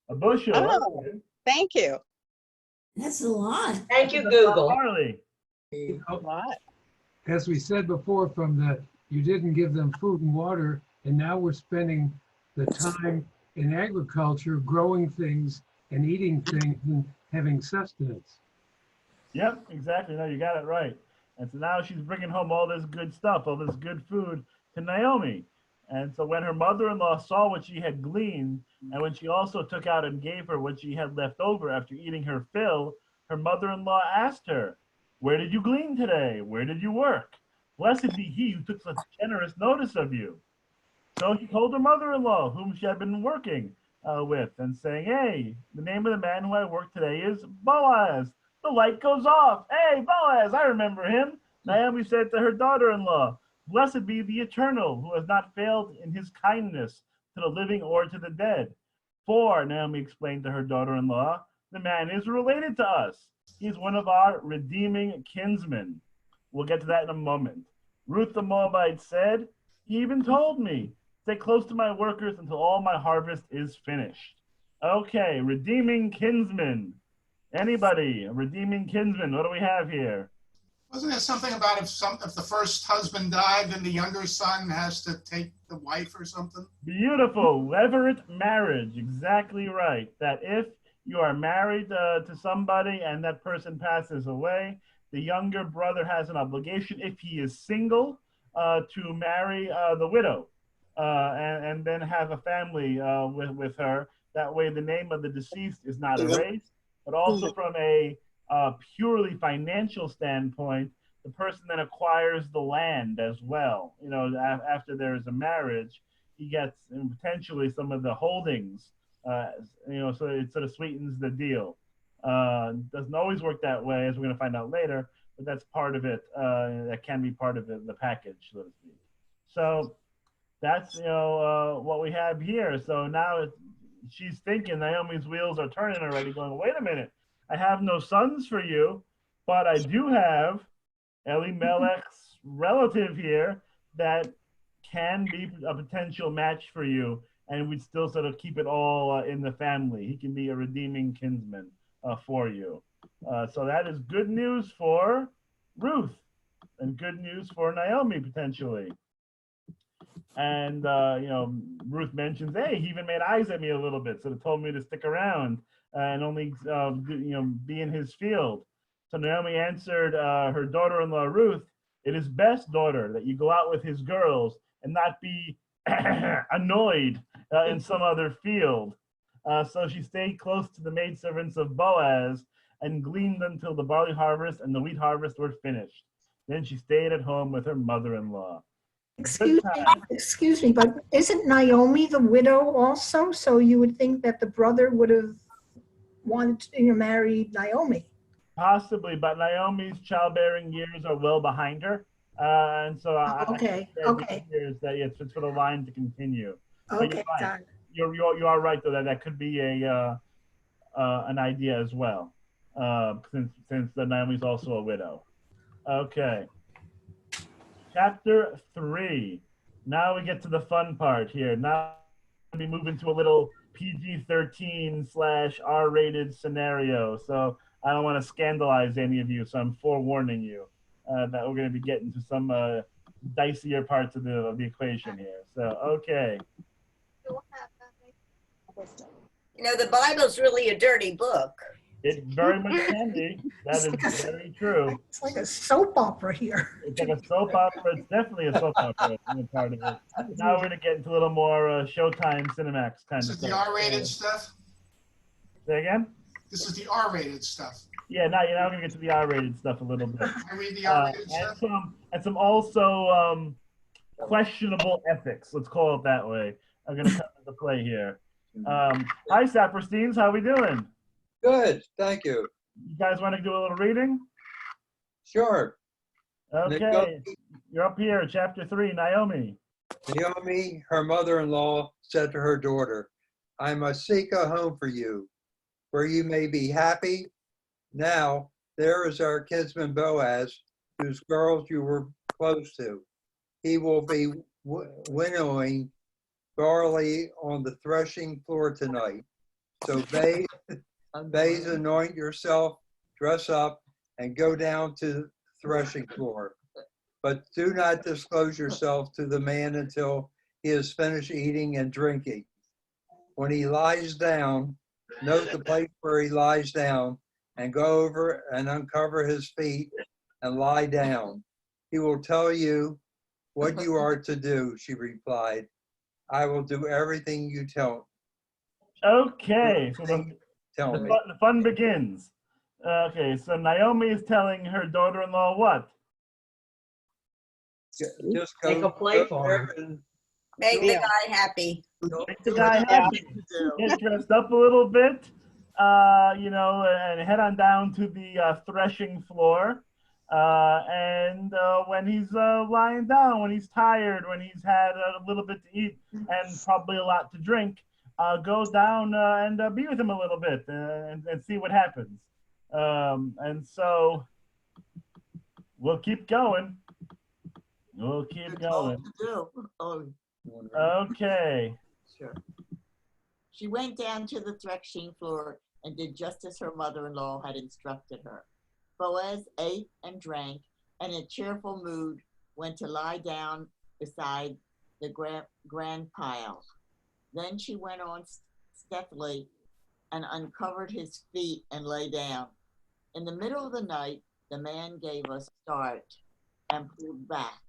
A bushel. Oh, okay. Thank you. That's a lot. Thank you, Google. Barley. A lot. As we said before, you didn't give them food and water, and now we're spending the time in agriculture growing things and eating things and having sustenance. Yep, exactly. No, you got it right. And so now she's bringing home all this good stuff, all this good food to Naomi. And so when her mother-in-law saw what she had gleaned, and when she also took out and gave her what she had left over after eating her fill, her mother-in-law asked her, "Where did you glean today? Where did you work? Blessed be he who took such generous notice of you." So she told her mother-in-law, whom she had been working with, and saying, "Hey, the name of the man who I work today is Boaz." The light goes off. "Hey, Boaz, I remember him." Naomi said to her daughter-in-law, "Blessed be the Eternal, who has not failed in his kindness to the living or to the dead. For," Naomi explained to her daughter-in-law, "the man is related to us. He's one of our redeeming kinsmen." We'll get to that in a moment. Ruth the Moabite said, "He even told me, stay close to my workers until all my harvest is finished." Okay, redeeming kinsman. Anybody? A redeeming kinsman. What do we have here? Wasn't there something about if the first husband died, then the younger son has to take the wife or something? Beautiful. Levirate marriage. Exactly right. That if you are married to somebody and that person passes away, the younger brother has an obligation, if he is single, to marry the widow and then have a family with her. That way the name of the deceased is not erased, but also from a purely financial standpoint, the person then acquires the land as well. You know, after there is a marriage, he gets potentially some of the holdings, you know, so it sort of sweetens the deal. Doesn't always work that way, as we're going to find out later, but that's part of it. That can be part of the package, so to speak. So that's, you know, what we have here. So now she's thinking, Naomi's wheels are turning already, going, wait a minute, I have no sons for you, but I do have Elimelech's relative here that can be a potential match for you, and we'd still sort of keep it all in the family. He can be a redeeming kinsman for you. So that is good news for Ruth and good news for Naomi potentially. And you know, Ruth mentions, hey, he even made eyes at me a little bit, so it told me to stick around and only you know, be in his field. So Naomi answered her daughter-in-law Ruth, "It is best, daughter, that you go out with his girls and not be annoyed in some other field." So she stayed close to the maidservants of Boaz and gleaned until the barley harvest and the wheat harvest were finished. Then she stayed at home with her mother-in-law. Excuse me, but isn't Naomi the widow also? So you would think that the brother would have wanted to, you know, marry Naomi. Possibly, but Naomi's childbearing years are well behind her. And so okay. Years that it's for the line to continue. Okay, you are right though, that could be a an idea as well, since Naomi's also a widow. Okay. Chapter 3. Now we get to the fun part here. Now we move into a little PG-13/R-rated scenario. So I don't want to scandalize any of you, so I'm forewarning you that we're going to be getting to some dicier parts of the equation here. So, okay. You know, the Bible's really a dirty book. It very much can be. That is very true. It's like a soap opera here. It's like a soap opera. It's definitely a soap opera part of it. Now we're going to get into a little more Showtime, Cinemax kind of stuff. This is the R-rated stuff? Say again? This is the R-rated stuff. Yeah, now we're going to get to the R-rated stuff a little bit. I read the R-rated stuff? And some also questionable ethics, let's call it that way, are going to come into play here. Hi, Sapersteins. How we doing? Good, thank you. You guys want to do a little reading? Sure. Okay, you're up here, chapter 3, Naomi. Naomi, her mother-in-law, said to her daughter, "I must seek a home for you, where you may be happy. Now, there is our kinsman Boaz, whose girls you were close to. He will be winnowing barley on the threshing floor tonight. So bathe, anoint yourself, dress up, and go down to the threshing floor. But do not disclose yourself to the man until he has finished eating and drinking. When he lies down, note the place where he lies down, and go over and uncover his feet and lie down. He will tell you what you are to do," she replied. I will do everything you tell Okay, so tell me. the fun begins. Okay, so Naomi is telling her daughter-in-law what? Just Make a play for him. and Make the Yeah. guy happy. Make the guy happy. Get dressed up a little bit, you know, and head on down to the threshing floor. And when he's lying down, when he's tired, when he's had a little bit to eat and probably a lot to drink, go down and be with him a little bit and see what happens. And so we'll keep going. We'll keep going. Oh, Okay. sure. She went down to the threshing floor and did just as her mother-in-law had instructed her. Boaz ate and drank, and in a cheerful mood went to lie down beside the grand pile. Then she went on stealthily and uncovered his feet and lay down. In the middle of the night, the man gave a start and pulled back.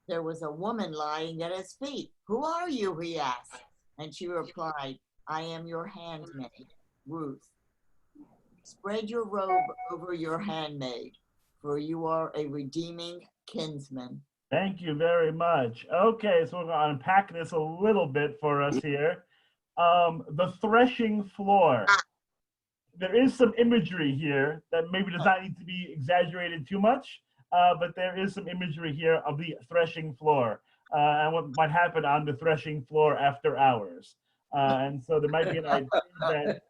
There was a woman lying at his feet. "Who are you?" he asked. And she replied, "I am your handmaid, Ruth. Spread your robe over your handmaid, for you are a redeeming kinsman." Thank you very much. Okay, so we're going to unpack this a little bit for us here. The threshing floor. There is some imagery here that maybe does not need to be exaggerated too much, but there is some imagery here of the threshing floor and what might happen on the threshing floor after hours. And so there might be an idea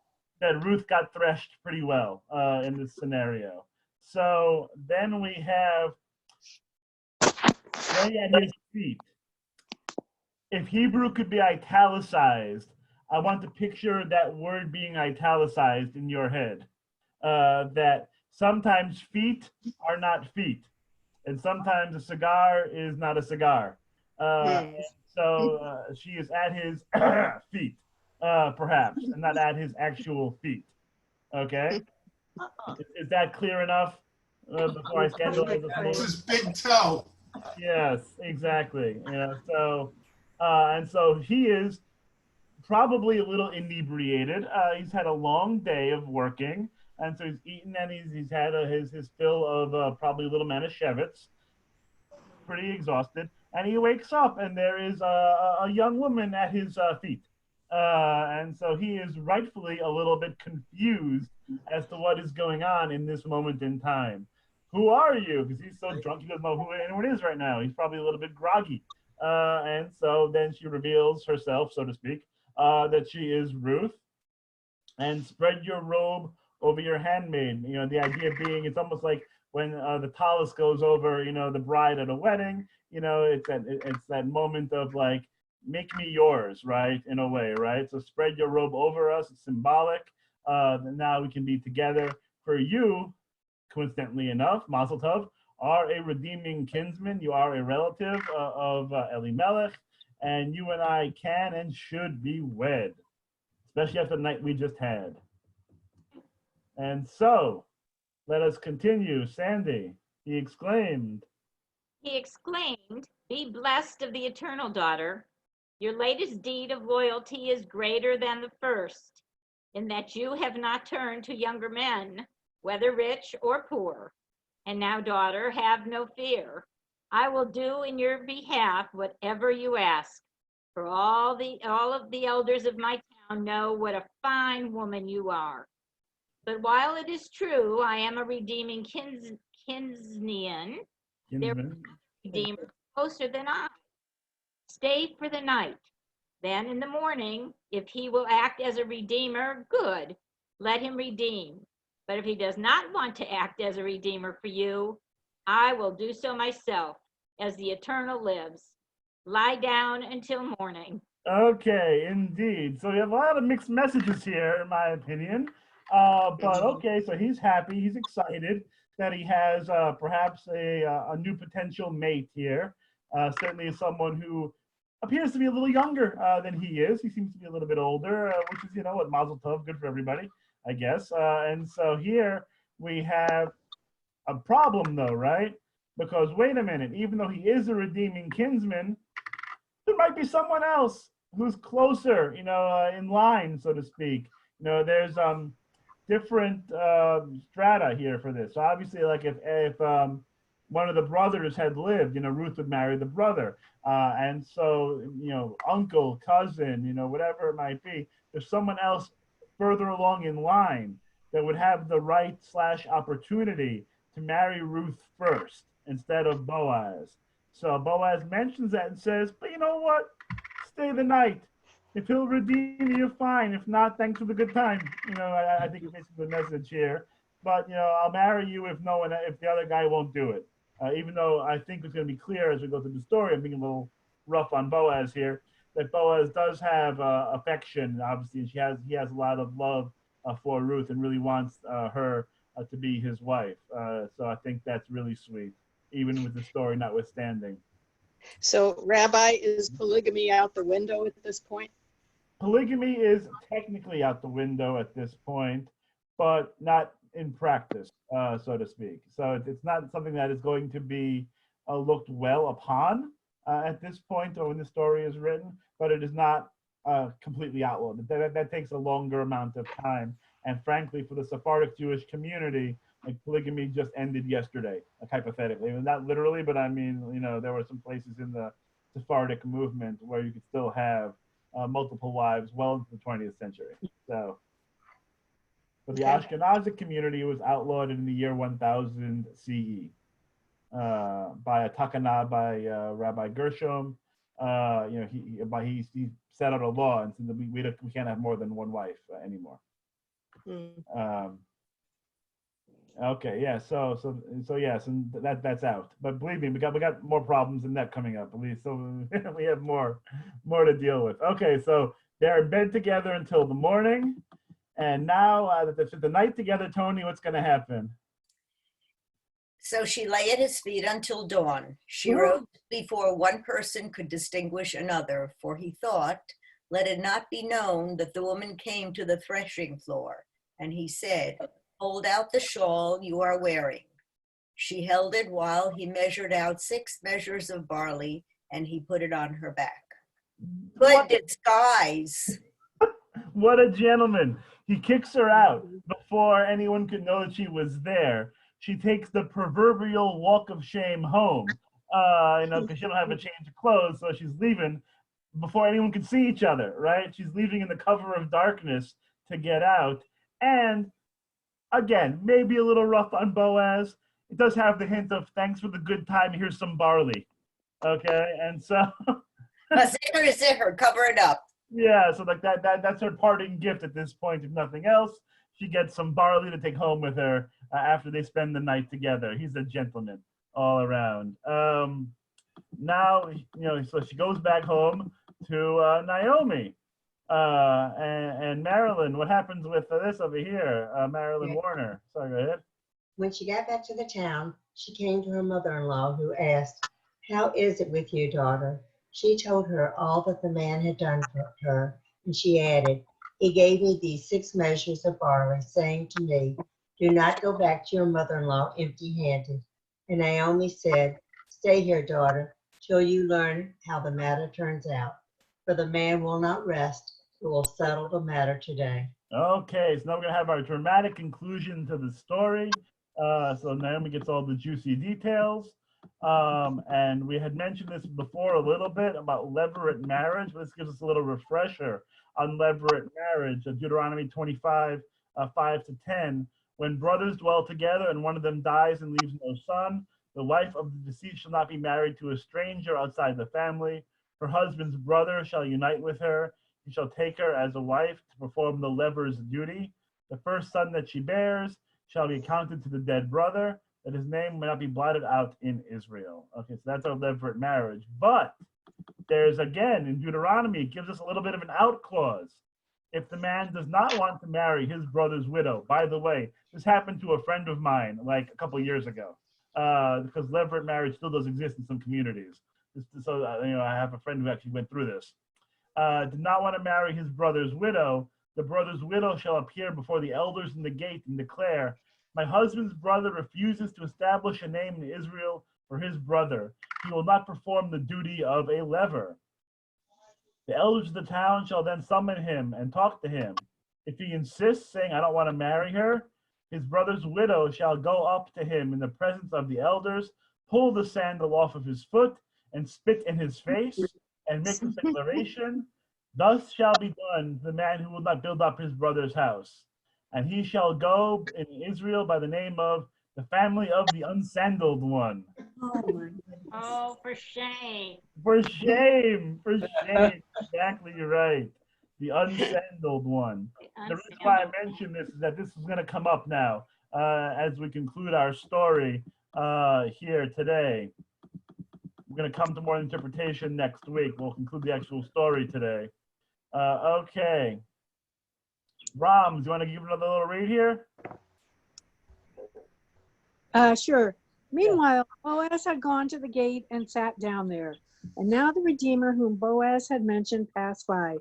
that Ruth got threshed pretty well in this scenario. So then we have lay at his feet. If Hebrew could be italicized, I want to picture that word being italicized in your head. That sometimes feet are not feet, and sometimes a cigar is not a cigar. So she is at his feet, perhaps, and not at his actual feet. Okay? Is that clear enough? Before I scandalize us more? This is big toe. Yes, exactly. Yeah. So, and so he is probably a little inebriated. He's had a long day of working, and so he's eaten and he's had his fill of probably a little Manischewitz. Pretty exhausted, and he wakes up and there is a young woman at his feet, and so he is rightfully a little bit confused as to what is going on in this moment in time. Who are you? Because he's so drunk he doesn't know who anyone is right now. He's probably a little bit groggy, and so then she reveals herself, so to speak, that she is Ruth, and spread your robe over your handmaid. You know, the idea being it's almost like when the tallis goes over, you know, the bride at a wedding. You know, it's that moment of like, make me yours, right? In a way, right? So spread your robe over us. It's symbolic. Now we can be together. For you, coincidentally enough, Mazel Tov, are a redeeming kinsman. You are a relative of Elimelech, and you and I can and should be wed, especially after the night we just had. And so, let us continue. Sandy, he exclaimed. He exclaimed, "Be blessed of the eternal daughter. Your latest deed of loyalty is greater than the first, in that you have not turned to younger men, whether rich or poor. And now, daughter, have no fear. I will do in your behalf whatever you ask. For all of the elders of my town know what a fine woman you are. But while it is true, I am a redeeming kinsnian, there is a redeemer closer than I. Stay for the night. Then in the morning, if he will act as a redeemer, good, let him redeem. But if he does not want to act as a redeemer for you, I will do so myself, as the Eternal lives. Lie down until morning." Okay, indeed. So we have a lot of mixed messages here, in my opinion. But okay, so he's happy, he's excited that he has perhaps a new potential mate here. Certainly someone who appears to be a little younger than he is. He seems to be a little bit older, which is, you know what, Mazel Tov, good for everybody, I guess. And so here we have a problem though, right? Because wait a minute, even though he is a redeeming kinsman, there might be someone else who's closer, in line, so to speak. There's different strata here for this. So obviously, like if one of the brothers had lived, Ruth would marry the brother, and so uncle, cousin, whatever it might be. There's someone else further along in line that would have the right / opportunity to marry Ruth first instead of Boaz. So Boaz mentions that and says, but you know what? Stay the night. If he'll redeem you, fine. If not, thanks for the good time. I think it's basically the message here. But I'll marry you if the other guy won't do it. Even though I think it's going to be clear as we go through the story, I'm being a little rough on Boaz here, that Boaz does have affection, obviously, and he has a lot of love for Ruth and really wants her to be his wife. So I think that's really sweet, even with the story notwithstanding. So, Rabbi, is polygamy out the window at this point? Polygamy is technically out the window at this point, but not in practice, so to speak. So it's not something that is going to be looked well upon at this point or when the story is written, but it is not completely outlawed. That takes a longer amount of time. And frankly, for the Sephardic Jewish community, like polygamy just ended yesterday, like hypothetically. Not literally, but I mean, there were some places in the Sephardic movement where you could still have multiple wives well into the 20th century. So, for the Ashkenazic community, it was outlawed in the year 1000 CE by a takana by Rabbi Gershom. He set out a law and said that we can't have more than one wife anymore. Okay, yeah. So yes, and that's out. But believe me, we got more problems than that coming up. At least, so we have more to deal with. Okay, so they're in bed together until the morning, and now the night together, Tony, what's going to happen? So she lay at his feet until dawn. She rose before one person could distinguish another, for he thought, let it not be known that the woman came to the threshing floor. And he said, hold out the shawl you are wearing. She held it while he measured out 6 measures of barley, and he put it on her back. Good disguise. What a gentleman. He kicks her out before anyone could know that she was there. She takes the proverbial walk of shame home, because she don't have a change of clothes, so she's leaving before anyone can see each other, right? She's leaving in the cover of darkness to get out. And again, maybe a little rough on Boaz. It does have the hint of thanks for the good time, here's some barley. Okay, and so Zitter, cover it up. Yeah, so like that's her parting gift at this point, if nothing else. She gets some barley to take home with her after they spend the night together. He's a gentleman all around. Now, so she goes back home to Naomi. And Marilyn, what happens with this over here? Marilyn Warner. Sorry, go ahead. When she got back to the town, she came to her mother-in-law, who asked, how is it with you, daughter? She told her all that the man had done for her, and she added, he gave me these 6 measures of barley, saying to me, do not go back to your mother-in-law empty-handed. And Naomi said, stay here, daughter, till you learn how the matter turns out. For the man will not rest, who will settle the matter today. Okay, so now we're going to have our dramatic conclusion to the story. So Naomi gets all the juicy details. And we had mentioned this before a little bit about levirate marriage, but this gives us a little refresher on levirate marriage. Deuteronomy 25, 5-10. When brothers dwell together and one of them dies and leaves no son, the wife of the deceased shall not be married to a stranger outside the family. Her husband's brother shall unite with her. He shall take her as a wife to perform the levir's duty. The first son that she bears shall be accounted to the dead brother, that his name may not be blotted out in Israel. Okay, so that's our levirate marriage. But there's, again, in Deuteronomy, it gives us a little bit of an out clause. If the man does not want to marry his brother's widow, by the way, this happened to a friend of mine like a couple of years ago, because levirate marriage still does exist in some communities. So, I have a friend who actually went through this. Did not want to marry his brother's widow, the brother's widow shall appear before the elders in the gate and declare, my husband's brother refuses to establish a name in Israel for his brother. He will not perform the duty of a lever. The elders of the town shall then summon him and talk to him. If he insists, saying, I don't want to marry her, his brother's widow shall go up to him in the presence of the elders, pull the sandal off of his foot, and spit in his face, and make this declaration, thus shall be done to the man who will not build up his brother's house. And he shall go in Israel by the name of the family of the unsandaled one. Oh, my goodness. Oh, for shame. For shame, for shame. Exactly, you're right. The unsandaled one. The reason why I mention this is that this is going to come up now as we conclude our story here today. We're going to come to more interpretation next week. We'll conclude the actual story today. Okay. Ram, do you want to give another little read here? Sure. Meanwhile, Boaz had gone to the gate and sat down there. And now the Redeemer whom Boaz had mentioned passed by.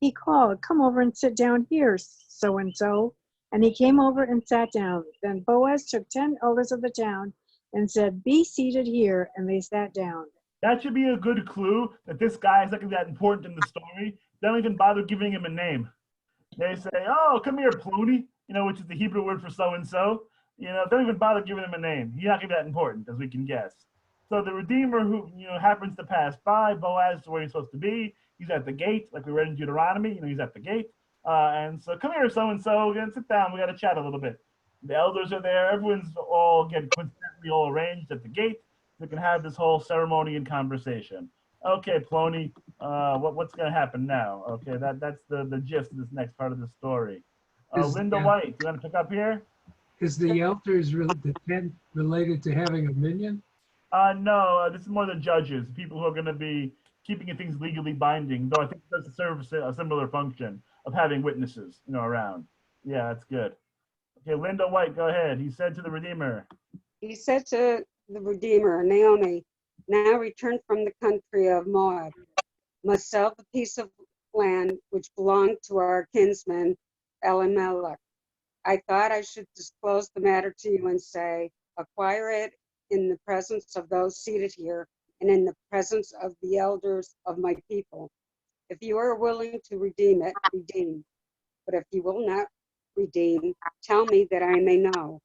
He called, come over and sit down here, so-and-so. And he came over and sat down. Then Boaz took 10 elders of the town and said, be seated here. And they sat down. That should be a good clue that this guy is not going to be that important in the story. They don't even bother giving him a name. They say, oh, come here, Plony, which is the Hebrew word for so-and-so. They don't even bother giving him a name. He's not going to be that important, as we can guess. So the Redeemer who, happens to pass by, Boaz is where he's supposed to be. He's at the gate, like we read in Deuteronomy. He's at the gate. And so, come here, so-and-so, sit down. We got to chat a little bit. The elders are there. Everyone's all coincidentally all arranged at the gate. We can have this whole ceremony and conversation. Okay, Plony, what's going to happen now? Okay, that's the gist of this next part of the story. Linda White, you want to pick up here? Is the elders the 10 related to having a minion? No, this is more the judges, people who are going to be keeping things legally binding, though I think it does serve a similar function of having witnesses, around. Yeah, that's good. Okay, Linda White, go ahead. He said to the Redeemer. He said to the Redeemer, Naomi, now returned from the country of Moab, must sell the piece of land which belonged to our kinsman Elimelech. I thought I should disclose the matter to you and say, acquire it in the presence of those seated here and in the presence of the elders of my people. If you are willing to redeem it, redeem. But if you will not redeem, tell me that I may know.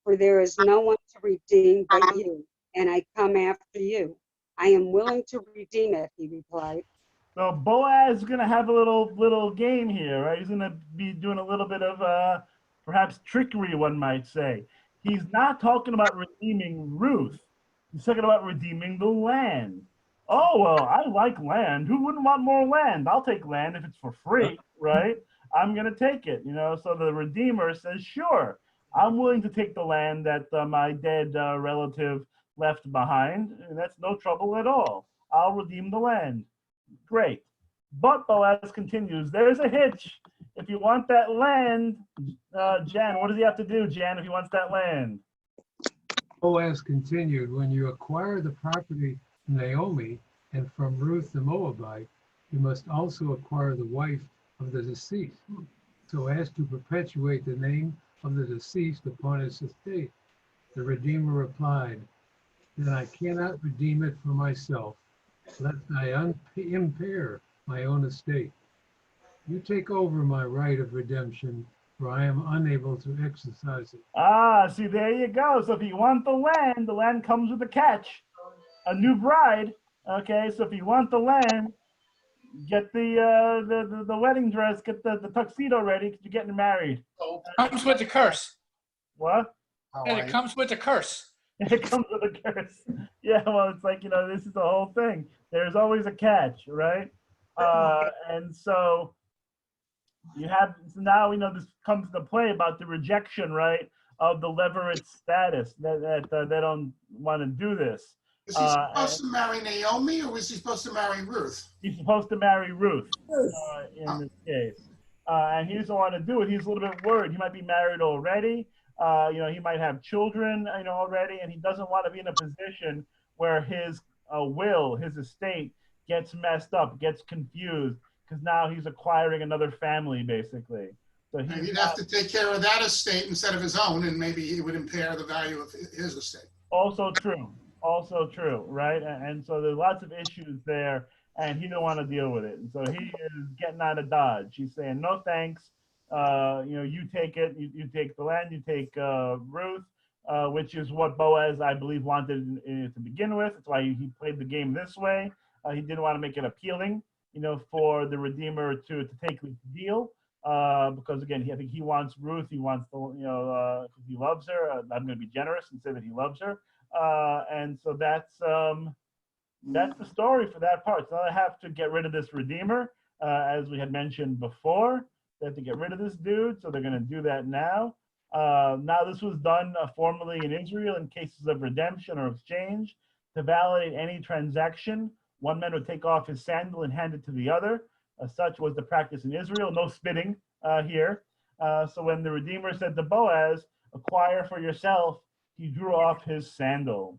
For there is no one to redeem but you, and I come after you. I am willing to redeem it, he replied. So Boaz is going to have a little game here, right? He's going to be doing a little bit of perhaps trickery, one might say. He's not talking about redeeming Ruth. He's talking about redeeming the land. Oh, well, I like land. Who wouldn't want more land? I'll take land if it's for free, right? I'm going to take it, So the Redeemer says, sure, I'm willing to take the land that my dead relative left behind. And that's no trouble at all. I'll redeem the land. Great. But Boaz continues, there's a hitch. If you want that land, Jan, what does he have to do, Jan, if he wants that land? Boaz continued, when you acquire the property from Naomi and from Ruth the Moabite, you must also acquire the wife of the deceased, so as to perpetuate the name of the deceased upon his estate. The Redeemer replied, then I cannot redeem it for myself, lest I impair my own estate. You take over my right of redemption, for I am unable to exercise it. Ah, see, there you go. So if you want the land comes with a catch. A new bride. Okay, so if you want the land, get the wedding dress, get the tuxedo ready, because you're getting married. Comes with the curse. What? And it comes with the curse. It comes with a curse. Yeah, well, it's like, this is the whole thing. There's always a catch, right? And so now this comes into play about the rejection, right, of the Levirate status, that they don't want to do this. Is he supposed to marry Naomi, or was he supposed to marry Ruth? He's supposed to marry Ruth in this case. And he doesn't want to do it. He's a little bit worried. He might be married already. He might have children, already, and he doesn't want to be in a position where his his estate gets messed up, gets confused, because now he's acquiring another family, basically. So he'd have to take care of that estate instead of his own, and maybe he would impair the value of his estate. Also true, right? And so there's lots of issues there and he didn't want to deal with it. And so he is getting out of Dodge. He's saying, no thanks. You take it. You take the land. You take Ruth, which is what Boaz, I believe, wanted to begin with. That's why he played the game this way. He didn't want to make it appealing, for the Redeemer to take the deal. Because again, I think he wants Ruth. He wants the, he loves her. I'm going to be generous and say that he loves her. And so that's the story for that part. So they have to get rid of this Redeemer, as we had mentioned before. They have to get rid of this dude, so they're going to do that now. Now this was done formally in Israel in cases of redemption or exchange. To validate any transaction, one man would take off his sandal and hand it to the other. Such was the practice in Israel. No spitting here. So when the Redeemer said to Boaz, acquire for yourself, he drew off his sandal.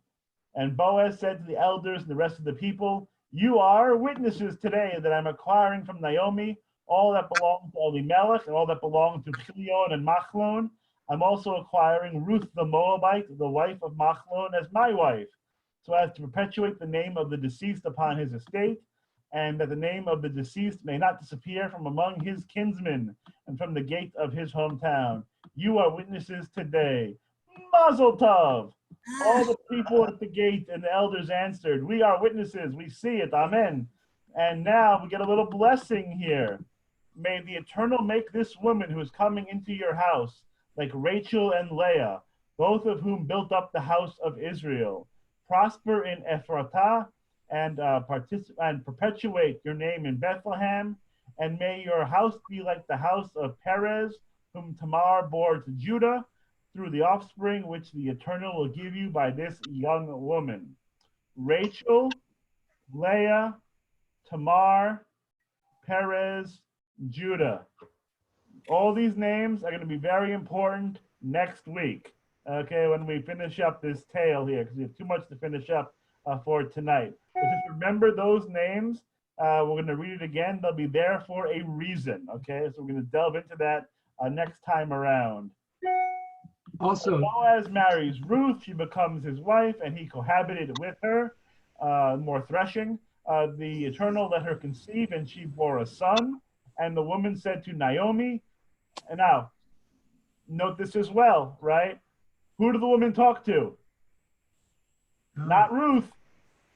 And Boaz said to the elders and the rest of the people, you are witnesses today that I'm acquiring from Naomi all that belonged to Elimelech and all that belonged to Chilion and Machlon. I'm also acquiring Ruth the Moabite, the wife of Machlon, as my wife, so as to perpetuate the name of the deceased upon his estate, and that the name of the deceased may not disappear from among his kinsmen and from the gate of his hometown. You are witnesses today. Mazel tov! All the people at the gate and the elders answered, we are witnesses, we see it, amen. And now we get a little blessing here. May the Eternal make this woman who is coming into your house like Rachel and Leah, both of whom built up the house of Israel, prosper in Ephratah and perpetuate your name in Bethlehem, and may your house be like the house of Perez, whom Tamar bore to Judah, through the offspring which the Eternal will give you by this young woman. Rachel, Leah, Tamar, Perez, Judah. All these names are going to be very important next week, okay, when we finish up this tale here, because we have too much to finish up for tonight. But just remember those names. We're going to read it again. They'll be there for a reason, okay? So we're going to delve into that next time around. Also, Boaz marries Ruth. She becomes his wife, and he cohabited with her. More threshing. The Eternal let her conceive, and she bore a son. And the woman said to Naomi, and now, note this as well, right? Who did the woman talk to? Not Ruth.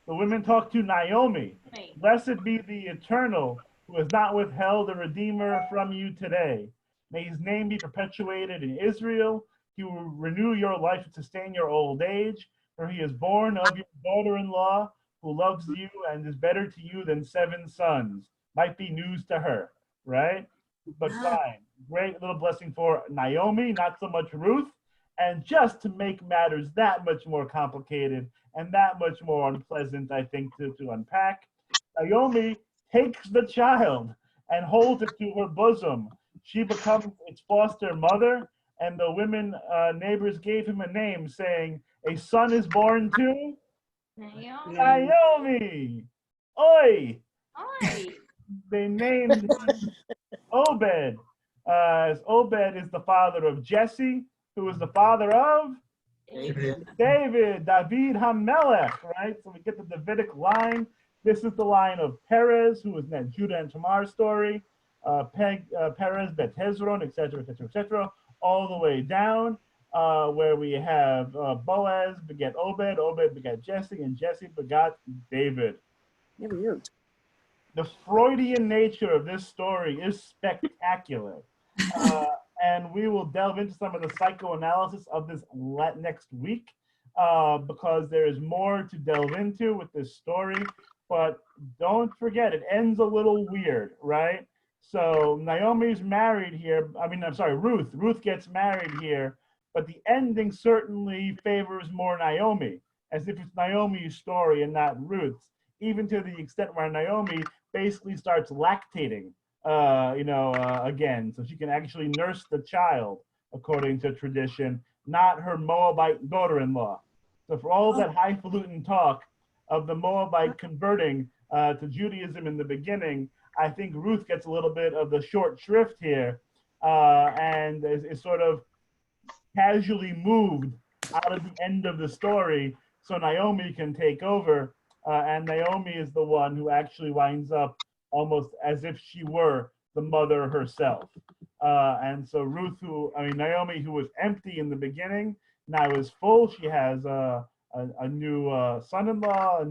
The women talked to Naomi. Blessed be the Eternal, who has not withheld a Redeemer from you today. May his name be perpetuated in Israel. He will renew your life and sustain your old age, for he is born of your daughter-in-law, who loves you and is better to you than 7 sons. Might be news to her, right? But fine. Great little blessing for Naomi, not so much Ruth. And just to make matters that much more complicated and that much more unpleasant, I think, to unpack, Naomi takes the child and holds it to her bosom. She becomes its foster mother, and the women neighbors gave him a name, saying, a son is born to Naomi. Oi! Oi! They named Obed, as Obed is the father of Jesse, who is the father of David, David HaMelech, right? So we get the Davidic line. This is the line of Perez, who is in that Judah and Tamar story, Perez, Bet Hezron, etc., etc., etc., all the way down, where we have Boaz begat Obed, Obed begat Jesse, and Jesse begot David. The Freudian nature of this story is spectacular. And we will delve into some of the psychoanalysis of this next week, because there is more to delve into with this story. But don't forget, it ends a little weird, right? So Naomi's married here. Ruth. Ruth gets married here, but the ending certainly favors more Naomi, as if it's Naomi's story and not Ruth's, even to the extent where Naomi basically starts lactating, again, so she can actually nurse the child, according to tradition, not her Moabite daughter-in-law. So for all that highfalutin talk of the Moabite converting to Judaism in the beginning, I think Ruth gets a little bit of the short shrift here, and is sort of casually moved out of the end of the story so Naomi can take over. and Naomi is the one who actually winds up almost as if she were the mother herself. And so Naomi, who was empty in the beginning, now is full. She has a new son-in-law,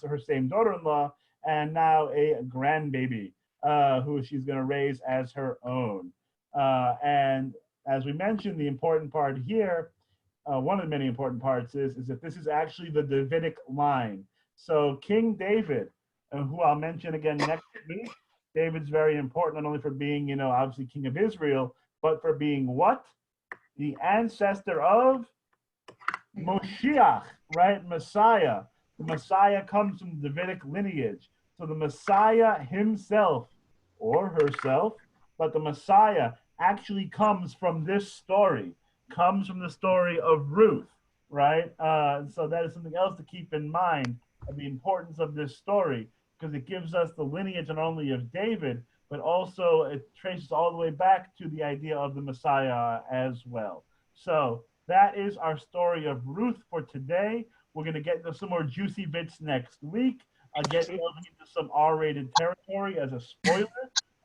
her same daughter-in-law, and now a grandbaby who she's going to raise as her own. And as we mentioned, the important part here, one of the many important parts is that this is actually the Davidic line. So King David, who I'll mention again next week, David's very important, not only for being, obviously king of Israel, but for being what? The ancestor of Moshiach, right? Messiah. The Messiah comes from the Davidic lineage. So the Messiah himself, or herself, but the Messiah actually comes from this story, comes from the story of Ruth, right? So that is something else to keep in mind of the importance of this story, because it gives us the lineage not only of David, but also it traces all the way back to the idea of the Messiah as well. So that is our story of Ruth for today. We're going to get into some more juicy bits next week. Again, delving into some R-rated territory as a spoiler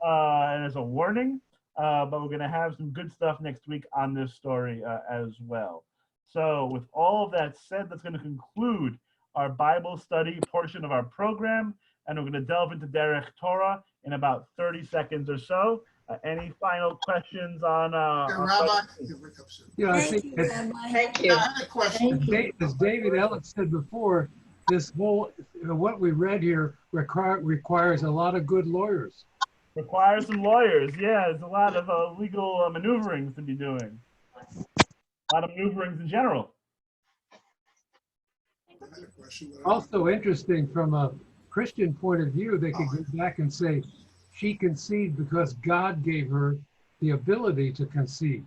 and as a warning. But we're going to have some good stuff next week on this story as well. So with all of that said, that's going to conclude our Bible study portion of our program. And we're going to delve into Derech Torah in about 30 seconds or so. Any final questions on Rabbi? Yeah, I Thank think you, Rabbi. Thank you. I had a question. as David Ellis said before, this whole, what we read here requires a lot of good lawyers. Requires some lawyers. Yeah, there's a lot of legal maneuverings to be doing. A lot of maneuverings in general. Also interesting from a Christian point of view, they could go back and say she conceived because God gave her the ability to conceive.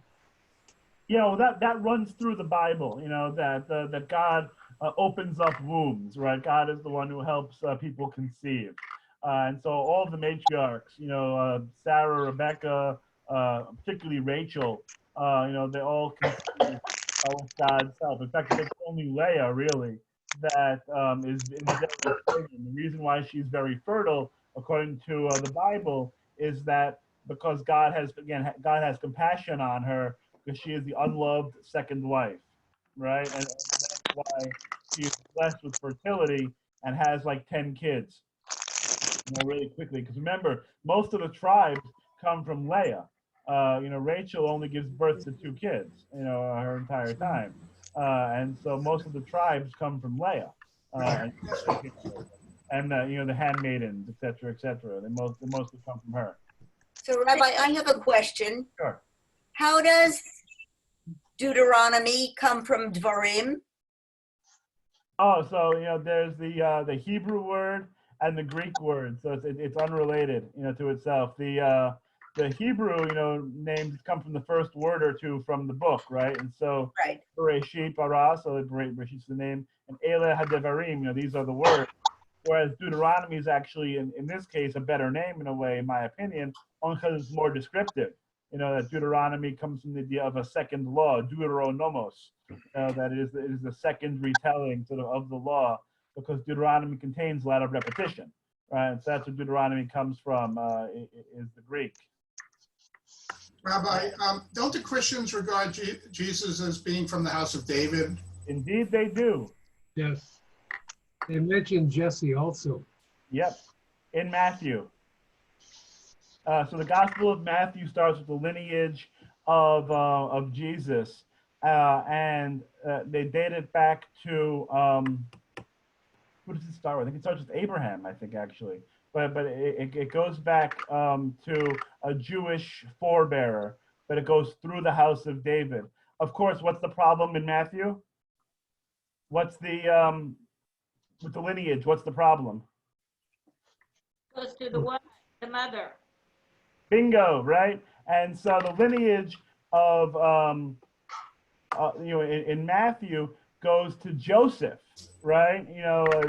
That runs through the Bible, that God opens up wombs, right? God is the one who helps people conceive. And so all of the matriarchs, Sarah, Rebecca, particularly Rachel, they all conceived with God's help. In fact, it's only Leah, really, that is the reason why she's very fertile, according to the Bible, is that because God has compassion on her, because she is the unloved second wife, right? And that's why she is blessed with fertility and has like 10 kids, really quickly. Because remember, most of the tribes come from Leah. Rachel only gives birth to 2 kids, her entire time. And so most of the tribes come from Leah, and the handmaidens, etc., etc. They mostly come from her. So, Rabbi, I have a question. Sure. How does Deuteronomy come from Dvarim? Oh, so there's the Hebrew word and the Greek word, so it's unrelated, to itself. The Hebrew, names come from the first word or two from the book, right? And so, right. Bereshit bara, so Bereshit is the name, and Ele hadevarim, these are the words. Whereas Deuteronomy is actually, in this case, a better name in a way, in my opinion, only because it's more descriptive. That Deuteronomy comes from the idea of a second law, deuteronomos, that it is the second retelling sort of the law, because Deuteronomy contains a lot of repetition, right? And so that's where Deuteronomy comes from, is the Greek. Rabbi, don't the Christians regard Jesus as being from the house of David? Indeed, they do. Yes. They mentioned Jesse also. Yep, in Matthew. So the Gospel of Matthew starts with the lineage of Jesus, and they date it back to who does it start with? I think it starts with Abraham. I think actually, but it goes back to a Jewish forebearer, but it goes through the house of David. Of course, what's the problem in Matthew? What's the with the lineage? What's the problem? Goes to the one, the mother. Bingo, right? And so the lineage of, in Matthew goes to Joseph, right?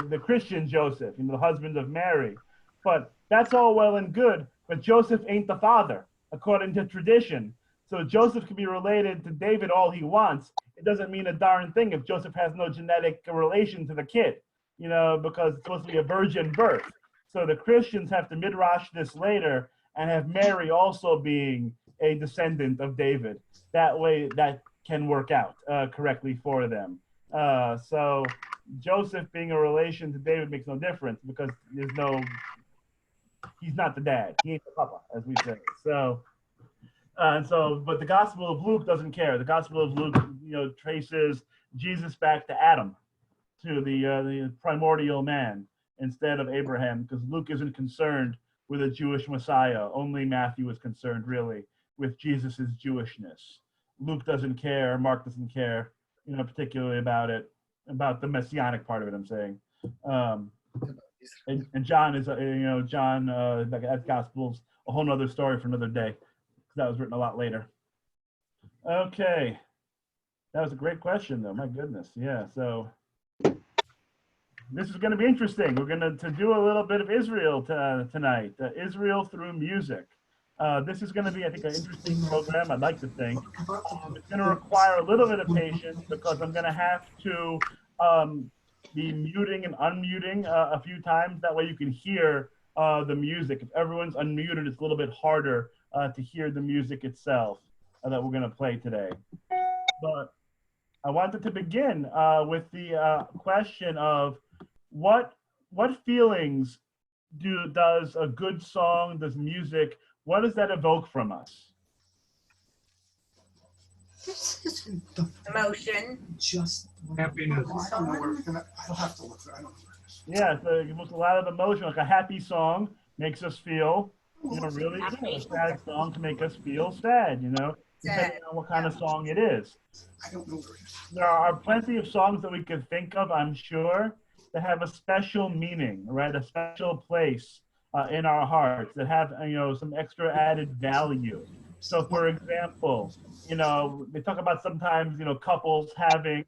The Christian Joseph, the husband of Mary. But that's all well and good, but Joseph ain't the father, according to tradition. So Joseph can be related to David all he wants. It doesn't mean a darn thing if Joseph has no genetic relation to the kid. because it's supposed to be a virgin birth. So the Christians have to midrash this later and have Mary also being a descendant of David. That way that can work out correctly for them. So Joseph being a relation to David makes no difference because he's not the dad. He ain't the papa, as we say. So, but the Gospel of Luke doesn't care. The Gospel of Luke, traces Jesus back to Adam, to the primordial man instead of Abraham, because Luke isn't concerned with a Jewish Messiah. Only Matthew is concerned, really, with Jesus's Jewishness. Luke doesn't care. Mark doesn't care, particularly about the messianic part of it. I'm saying, and John is, that Gospel's a whole other story for another day, because that was written a lot later. Okay, that was a great question, though. My goodness, yeah. So this is going to be interesting. We're going to do a little bit of Israel tonight. Israel through music. This is going to be, I think, an interesting program, I'd like to think. It's going to require a little bit of patience because I'm going to have to be muting and unmuting a few times. That way you can hear the music. If everyone's unmuted, it's a little bit harder to hear the music itself that we're going to play today. But I wanted to begin with the question of what feelings does a good song, does music, what does that evoke from us? Emotion. Just happiness. I don't know where we're gonna. I'll have to look. I don't know where it is. Yeah, so it evokes a lot of emotion. Like a happy song makes us feel, really good. A sad song to make us feel sad, depending on what kind of song it is. I don't know where it is. There are plenty of songs that we could think of, I'm sure, that have a special meaning, right? A special place in our hearts that have, some extra added value. So, for example, they talk about sometimes, couples having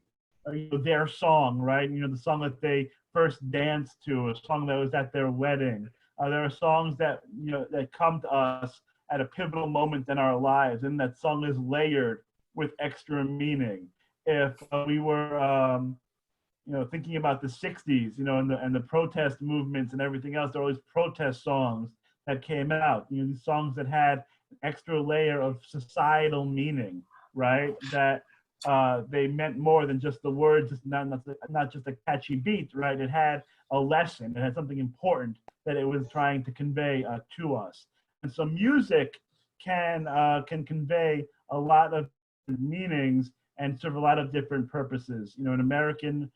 their song, right? The song that they first danced to, a song that was at their wedding. There are songs that, that come to us at a pivotal moment in our lives, and that song is layered with extra meaning. If we were, thinking about the 60s, and the protest movements and everything else, there were always protest songs that came out, these songs that had an extra layer of societal meaning, right? That they meant more than just the words, not just a catchy beat, right? It had a lesson, it had something important that it was trying to convey to us. And so music can convey a lot of meanings and serve a lot of different purposes. In American,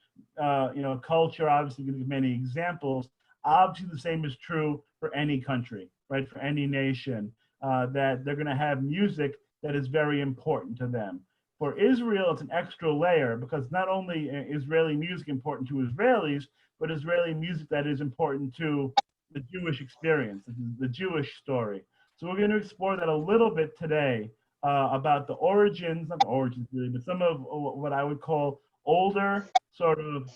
culture, obviously, we can give many examples. Obviously, the same is true for any country, right? For any nation, that they're going to have music that is very important to them. For Israel, it's an extra layer because not only is Israeli music important to Israelis, but Israeli music that is important to the Jewish experience, the Jewish story. So we're going to explore that a little bit today. About the origins, not the origins really, but some of what I would call older sort of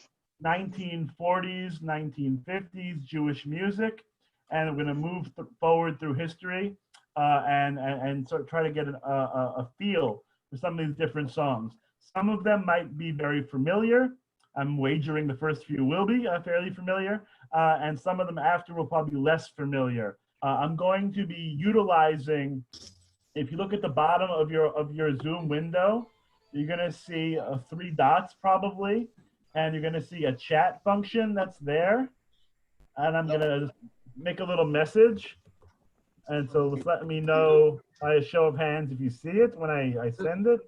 1940s, 1950s Jewish music. And we're going to move forward through history and sort of try to get a feel for some of these different songs. Some of them might be very familiar. I'm wagering the first few will be fairly familiar. And some of them after will probably be less familiar. I'm going to be utilizing, if you look at the bottom of your Zoom window, you're going to see 3 dots probably, and you're going to see a chat function that's there. And I'm going to make a little message. And so just let me know by a show of hands if you see it when I send it.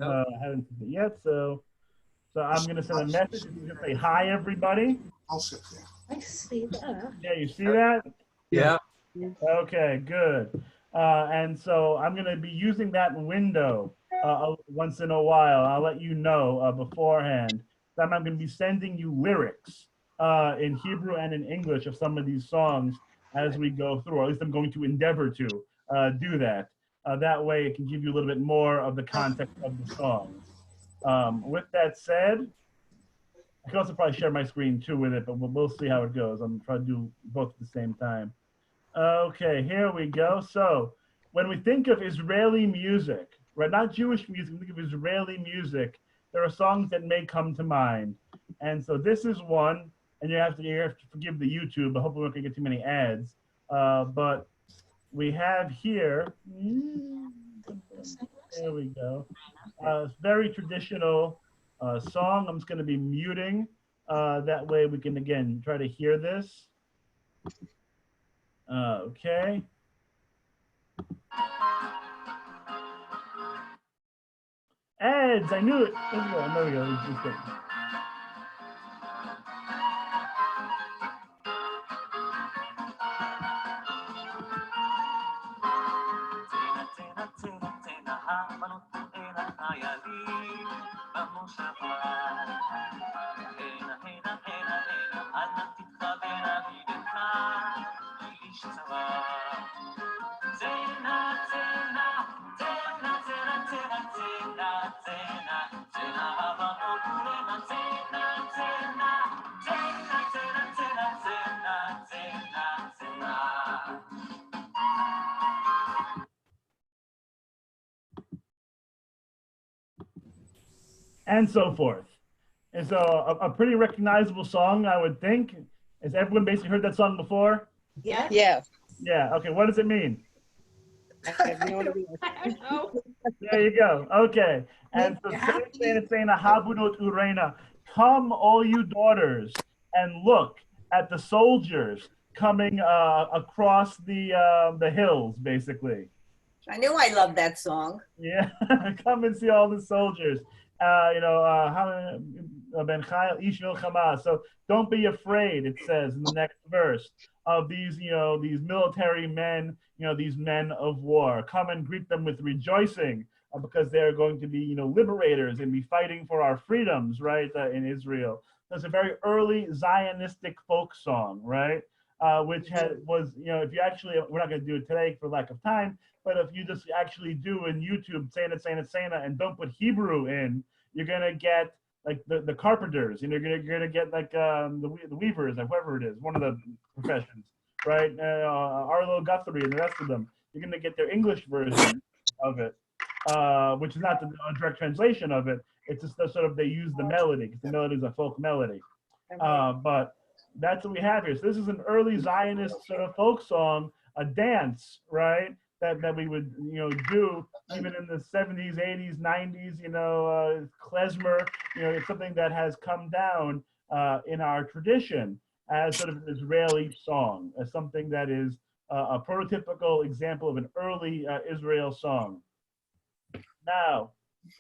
I haven't seen it yet, so I'm going to send a message. You can say, hi, everybody. I'll sit there. I see that. Yeah, you see that? Yeah. Okay, good. And so I'm going to be using that window once in a while. I'll let you know beforehand. I'm going to be sending you lyrics in Hebrew and in English of some of these songs as we go through, or at least I'm going to endeavor to do that. That way it can give you a little bit more of the context of the songs. With that said, I can also probably share my screen too with it, but we'll see how it goes. I'm trying to do both at the same time. Okay, here we go. So when we think of Israeli music, right, not Jewish music, we think of Israeli music, there are songs that may come to mind. And so this is one, and you have to forgive the YouTube, but hopefully we're not gonna get too many ads. But we have here, there we go. Very traditional song. I'm just gonna be muting. That way we can, again, try to hear this. Okay. Ads, I knew it. There we go. It's good. And so forth. And so a pretty recognizable song, I would think. Has everyone basically heard that song before? Yeah. Yeah. Yeah. Okay. What does it mean? I have no idea. There you go. Okay. And so it's saying, "Habunot urena, come all you daughters and look at the soldiers coming across the hills, basically." I knew I loved that song. Yeah, come and see all the soldiers. So don't be afraid, it says in the next verse, of these, these military men, these men of war. Come and greet them with rejoicing because they're going to be, liberators and be fighting for our freedoms, right, in Israel. That's a very early Zionistic folk song, right? Which was, if you actually, we're not going to do it today for lack of time, but if you just actually do in YouTube, Santa, and don't put Hebrew in, you're going to get like the carpenters, you're going to get like the weavers, like whoever it is, one of the professions, right? Arlo Guthrie and the rest of them. You're going to get their English version of it, which is not the direct translation of it. It's just the sort of, they use the melody, because the melody is a folk melody. But that's what we have here. So this is an early Zionist sort of folk song, a dance, right? That we would, do even in the 70s, 80s, 90s, klezmer, it's something that has come down in our tradition as sort of an Israeli song, as something that is a prototypical example of an early Israel song. Now,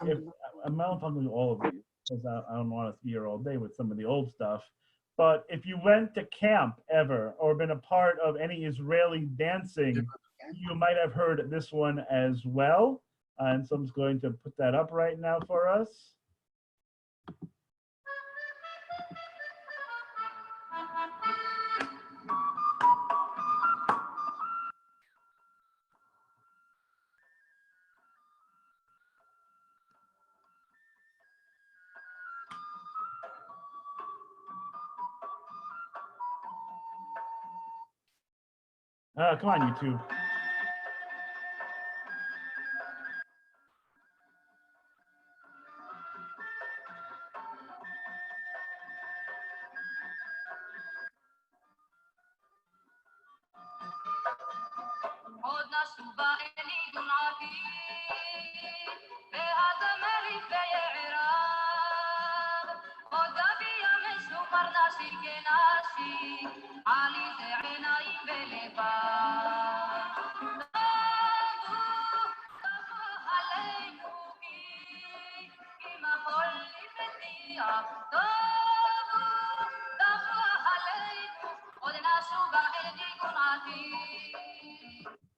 I'm not talking all of these, because I don't want to be here all day with some of the old stuff. But if you went to camp ever or been a part of any Israeli dancing, you might have heard this one as well. And so I'm just going to put that up right now for us. Come on, YouTube.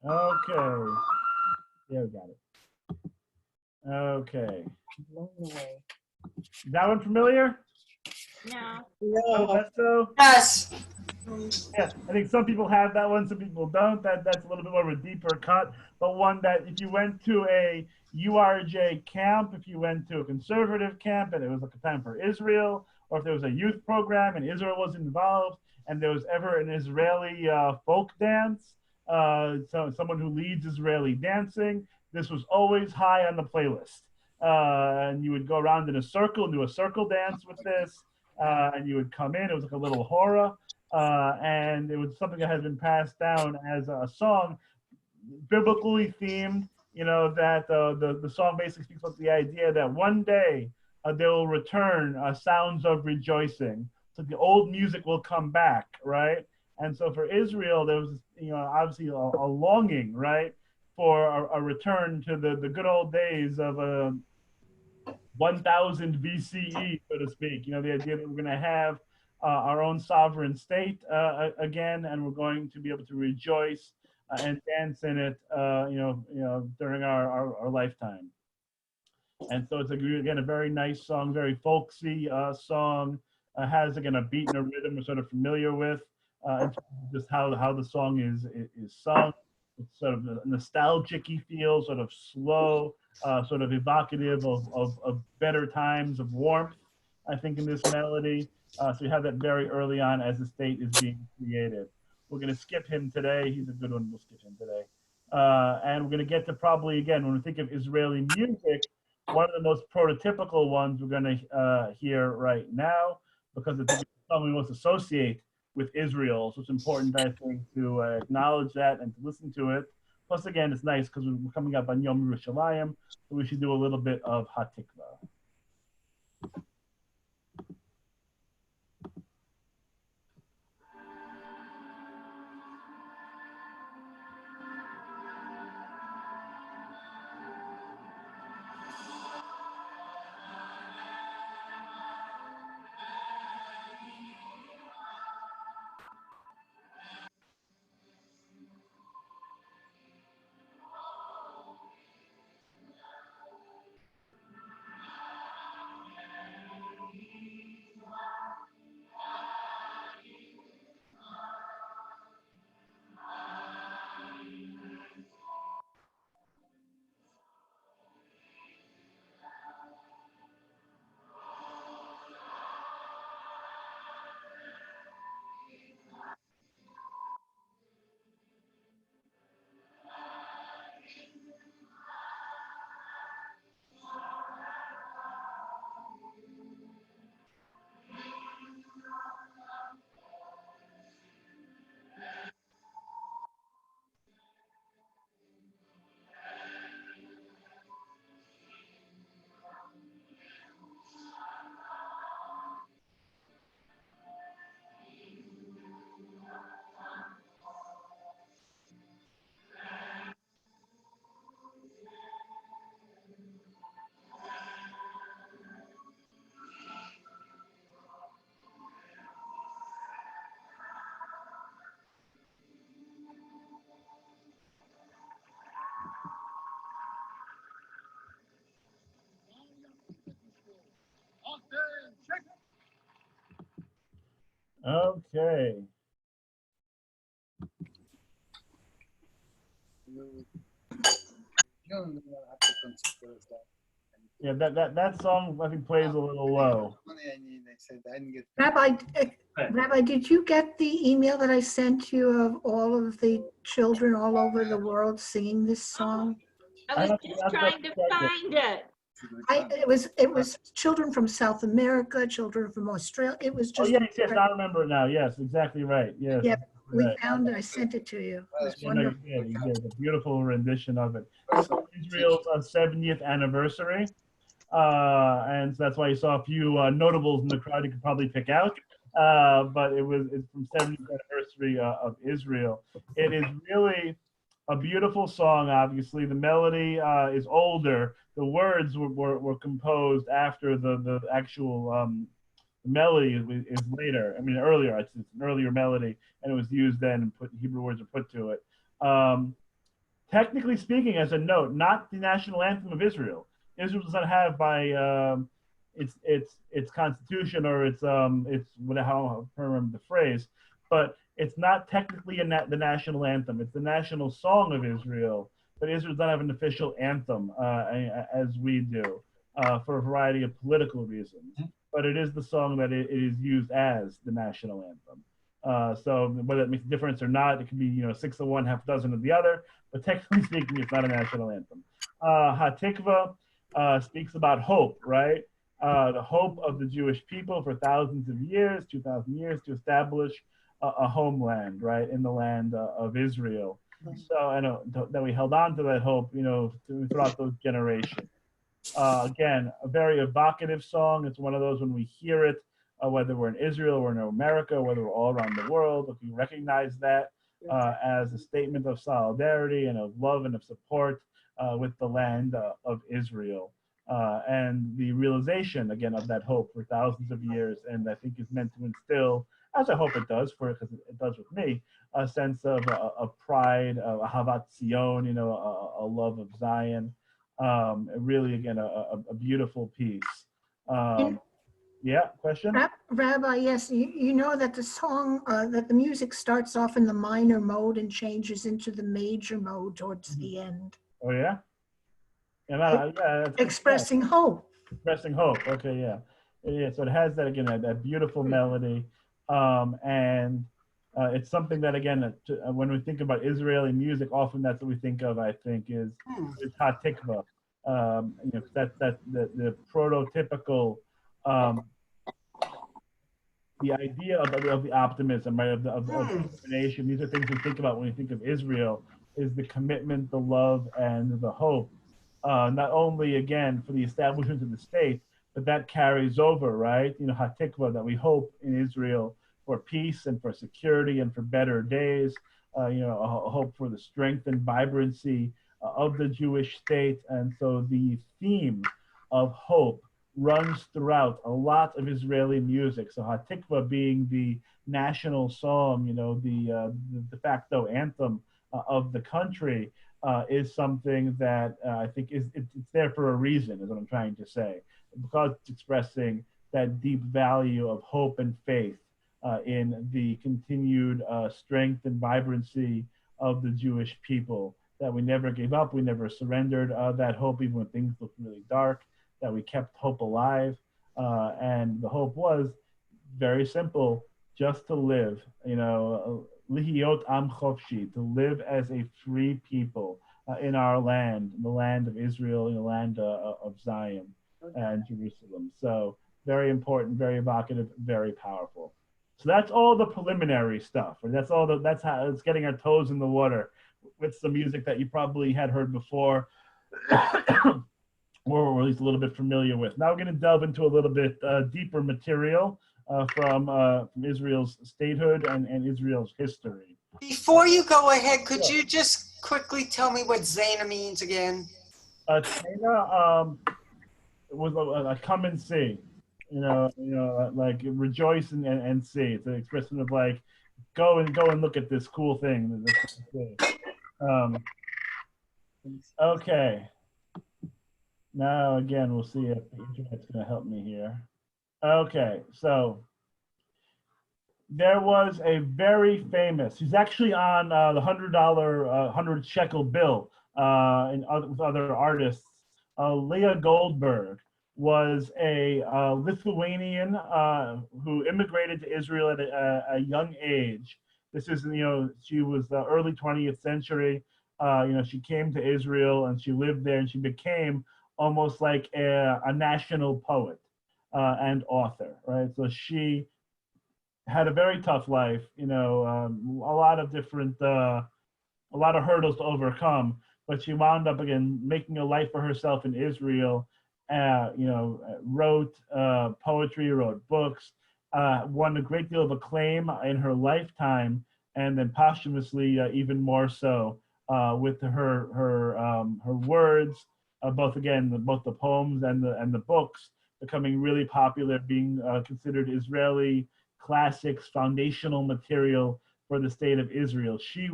Okay. Yeah, we got it. Okay. Is that one familiar? No. So? Yes. Yeah, I think some people have that one, some people don't. That's a little bit more of a deeper cut, but one that if you went to a URJ camp, if you went to a conservative camp and it was like a time for Israel, or if there was a youth program and Israel was involved, and there was ever an Israeli folk dance, so someone who leads Israeli dancing, this was always high on the playlist. and you would go around in a circle and do a circle dance with this, and you would come in. It was like a little hora, and it was something that has been passed down as a song, biblically themed. You know that the song basically speaks about the idea that one day they will return sounds of rejoicing. So the old music will come back, right? And so for Israel, there was, obviously a longing, right, for a return to the good old days of 1000 BCE, so to speak. The idea that we're going to have our own sovereign state again, and we're going to be able to rejoice and dance in it, during our lifetime. And so it's again a very nice song, very folksy song. Has again a beat and a rhythm we're sort of familiar with. Just how the song is sung. It's sort of nostalgic-y feel, sort of slow, sort of evocative of better times, of warmth, I think, in this melody. So you have that very early on as the state is being created. We're going to skip him today. He's a good one. We'll skip him today. And we're going to get to probably, again, when we think of Israeli music, one of the most prototypical ones we're going to hear right now, because it's something we most associate with Israel. So it's important, I think, to acknowledge that and to listen to it. Plus, again, it's nice because we're coming up on Yom Yerushalayim, so we should do a little bit of Hatikva. Okay. Yeah, that song I think plays a little low. Rabbi, did you get the email that I sent you of all of the children all over the world singing this song? I was just trying to find it. It was children from South America, children from Australia. It was just. Oh yes, I remember it now. Yes, exactly right. Yes. Yeah, we right. found it. I sent it to you. It was wonderful. You did a beautiful rendition of it. It's Israel's 70th anniversary, and so that's why you saw a few notables in the crowd you could probably pick out. But it's from 70th anniversary of Israel. It is really a beautiful song. Obviously, the melody is older. The words were composed after the actual melody is later. I mean, earlier. It's an earlier melody, and it was used then, and Hebrew words are put to it. Technically speaking, as a note, not the national anthem of Israel. Israel does not have by its constitution or its how I remember the phrase, but it's not technically the national anthem. It's the national song of Israel, but Israel does not have an official anthem as we do for a variety of political reasons. But it is the song that it is used as the national anthem. So whether it makes a difference or not, it can be 6 of one, half dozen of the other. But technically speaking, it's not a national anthem. Hatikva speaks about hope, right? The hope of the Jewish people for thousands of years, 2,000 years, to establish a homeland, right, in the land of Israel. So I know that we held on to that hope, throughout those generations. Again, a very evocative song. It's one of those when we hear it, whether we're in Israel or in America, whether we're all around the world, if we recognize that as a statement of solidarity and of love and of support with the land of Israel. And the realization, again, of that hope for thousands of years, and I think is meant to instill, as I hope it does, because it does with me, a sense of pride, a Ahavat Zion, a love of Zion. Really, again, a beautiful piece. Yeah, question? Rabbi, yes, you know that the song, that the music starts off in the minor mode and changes into the major mode towards the end. Oh, yeah? Yeah, expressing hope. Expressing hope. Okay, yeah. Yeah, so it has that, again, that beautiful melody. And it's something that, again, when we think about Israeli music, often that's what we think of, I think, is Hatikva. That's the prototypical, the idea of the optimism, right, of determination. These are things we think about when we think of Israel, is the commitment, the love, and the hope. Not only, again, for the establishment of the state, but that carries over, right? Hatikva, that we hope in Israel for peace and for security and for better days, a hope for the strength and vibrancy of the Jewish state. And so the theme of hope runs throughout a lot of Israeli music. So Hatikva being the national song, the de facto anthem of the country, is something that I think it's there for a reason, is what I'm trying to say, because it's expressing that deep value of hope and faith in the continued strength and vibrancy of the Jewish people, that we never gave up, we never surrendered that hope even when things looked really dark, that we kept hope alive. And the hope was very simple, just to live, Lihiot Am Chofshi, to live as a free people in our land, in the land of Israel, in the land of Zion and Jerusalem. So very important, very evocative, very powerful. So that's all the preliminary stuff. That's how it's getting our toes in the water with some music that you probably had heard before, or at least a little bit familiar with. Now we're going to delve into a little bit deeper material from Israel's statehood and Israel's history. Before you go ahead, could you just quickly tell me what Zayna means again? Zayna was a come and see, like rejoice and see. It's an expression of like, go and look at this cool thing. Okay. Now again, we'll see if the internet's going to help me here. Okay, so there was a very famous, he's actually on the $100, 100 shekel bill with other artists. Leah Goldberg was a Lithuanian who immigrated to Israel at a young age. This is, she was the early 20th century. She came to Israel and she lived there, and she became almost like a national poet and author, right? So she had a very tough life, a lot of hurdles to overcome, but she wound up again making a life for herself in Israel. Wrote poetry, wrote books, won a great deal of acclaim in her lifetime, and then posthumously even more so with her words, both the poems and the books becoming really popular, being considered Israeli classics, foundational material for the state of Israel. She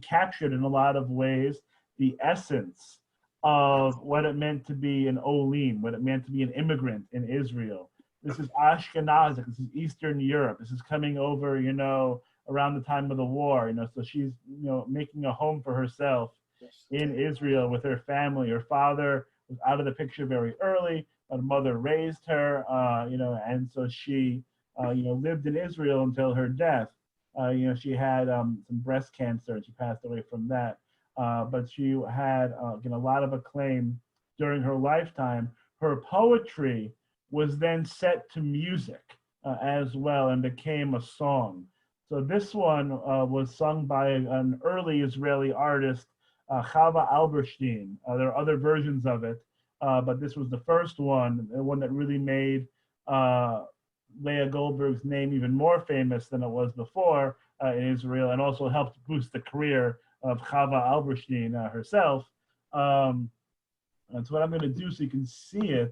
captured in a lot of ways the essence of what it meant to be an Olim, what it meant to be an immigrant in Israel. This is Ashkenazic, this is Eastern Europe. This is coming over, around the time of the war, so she's, making a home for herself in Israel with her family. Her father was out of the picture very early, but her mother raised her, and so she, lived in Israel until her death. She had some breast cancer and she passed away from that. But she had, a lot of acclaim during her lifetime, her poetry was then set to music as well and became a song. So this one was sung by an early Israeli artist, Chava Alberstein. There are other versions of it, but this was the first one, the one that really made Leah Goldberg's name even more famous than it was before in Israel, and also helped boost the career of Chava Alberstein herself. That's what I'm going to do so you can see it,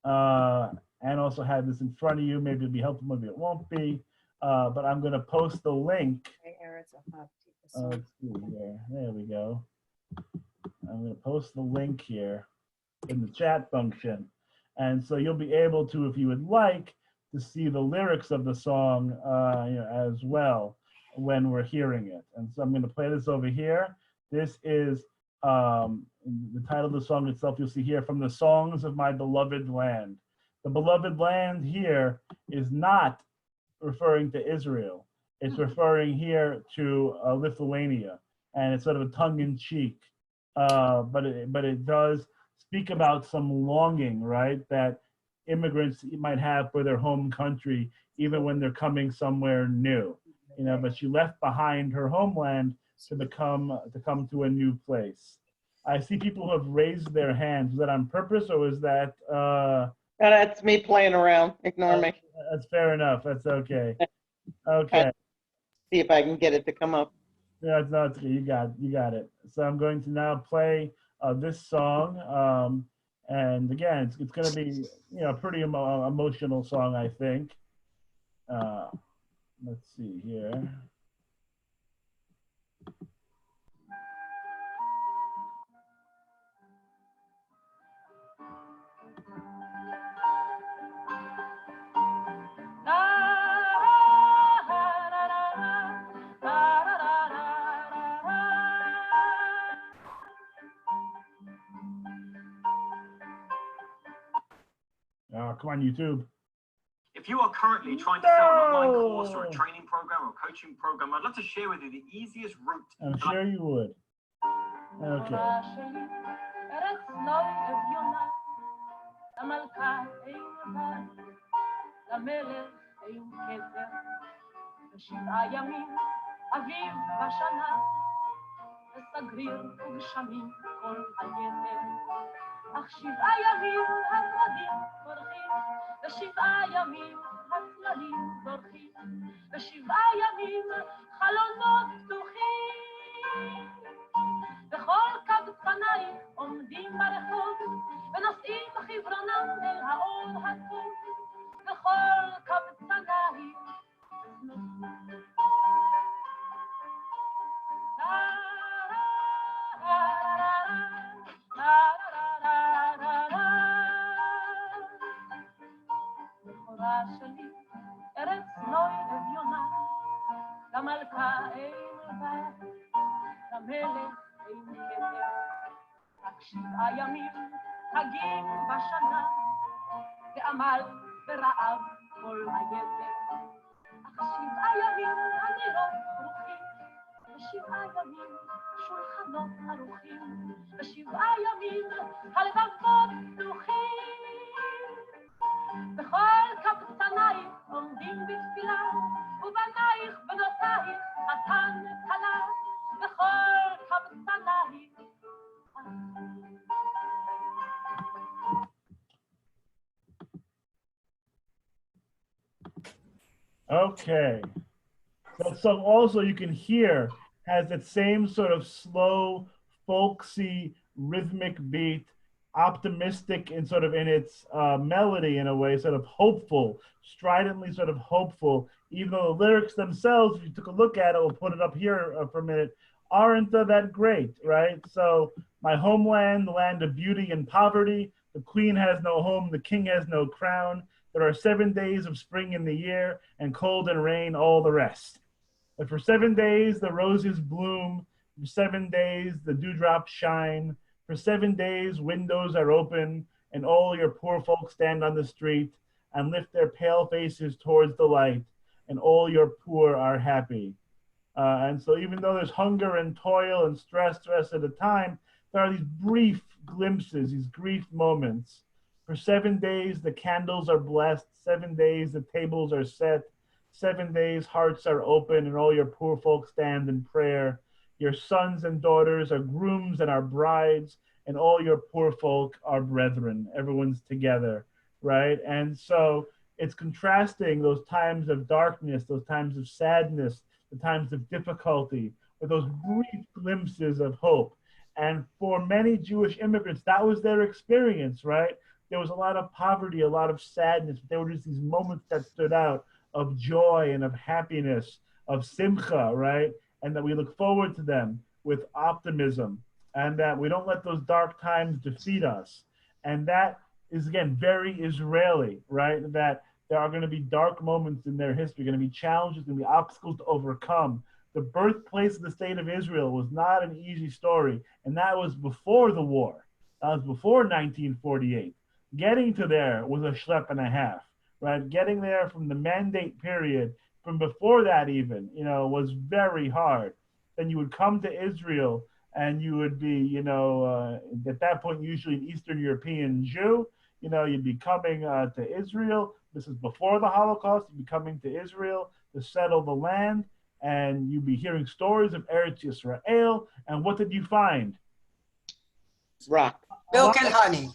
and also have this in front of you. Maybe it'll be helpful, maybe it won't be. But I'm going to post the link. Let's see here. There we go. I'm going to post the link here in the chat function. And so you'll be able to, if you would like, to see the lyrics of the song as well when we're hearing it. And so I'm going to play this over here. This is the title of the song itself. You'll see here, From the Songs of My Beloved Land. The beloved land here is not referring to Israel. It's referring here to Lithuania, and it's sort of a tongue-in-cheek, but it does speak about some longing, right, that immigrants might have for their home country, even when they're coming somewhere new, But she left behind her homeland to come to a new place. I see people who have raised their hands. Is that on purpose, or is that? That's me playing around. Ignore me. That's fair enough. That's okay. Okay. See if I can get it to come up. Yeah, it's okay. You got it. So I'm going to now play this song, and again, it's going to be a pretty emotional song, I think. Let's see here. Come on, YouTube. If you are currently trying to sell an online course or a training program or a coaching program, I'd love to share with you the easiest route. I'm sure you would. Okay. אך 7 ימים הורדים פורחים, ו7 ימים הצללים זורחים, ו7 ימים חלונות פתוחים. וכל קבצנייך עומדים ברחוב, ונושאים חברונם אל האור הטוב, וכל קבצנייך נושאים. בכורה שלי, ארץ נוי אביונה, למלכה אין בת, למלך אין כתר, רק 7 ימים חגים בשנה, ועמל ורעב כל היתר. אך 7 ימים הנרות פרוחים, ו7 ימים שולחנות ערוכים, ו7 ימים הלבבות פתוחים. וכל קבצנייך עומדים בתפילה, ובנייך בנותייך חתן כלה, וכל קבצנייך. Okay. That song also, you can hear, has that same sort of slow, folksy, rhythmic beat, optimistic in sort of in its melody in a way, sort of hopeful, stridently sort of hopeful, even though the lyrics themselves, if you took a look at it, we'll put it up here for a minute, aren't that great, right? So my homeland, the land of beauty and poverty, the queen has no home, the king has no crown. There are 7 days of spring in the year, and cold and rain all the rest. But for 7 days, the roses bloom. For 7 days, the dewdrops shine. For 7 days, windows are open, and all your poor folks stand on the street and lift their pale faces towards the light, and all your poor are happy. And so even though there's hunger and toil and stress at a time, there are these brief glimpses, these brief moments. For 7 days, the candles are blessed. 7 days, the tables are set. 7 days, hearts are open, and all your poor folk stand in prayer. Your sons and daughters are grooms and are brides, and all your poor folk are brethren. Everyone's together, right? And so it's contrasting those times of darkness, those times of sadness, the times of difficulty, with those brief glimpses of hope. And for many Jewish immigrants, that was their experience, right? There was a lot of poverty, a lot of sadness, but there were just these moments that stood out of joy and of happiness, of simcha, right? And that we look forward to them with optimism, and that we don't let those dark times defeat us. And that is, again, very Israeli, right? That there are going to be dark moments in their history, going to be challenges, going to be obstacles to overcome. The birthplace of the state of Israel was not an easy story, and that was before the war. That was before 1948. Getting to there was a schlep and a half, right? Getting there from the mandate period, from before that even, was very hard. Then you would come to Israel, and you would be, at that point, usually an Eastern European Jew. You'd be coming to Israel. This is before the Holocaust. You'd be coming to Israel to settle the land, and you'd be hearing stories of Eretz Yisrael. And what did you find? Rock. Milk and honey.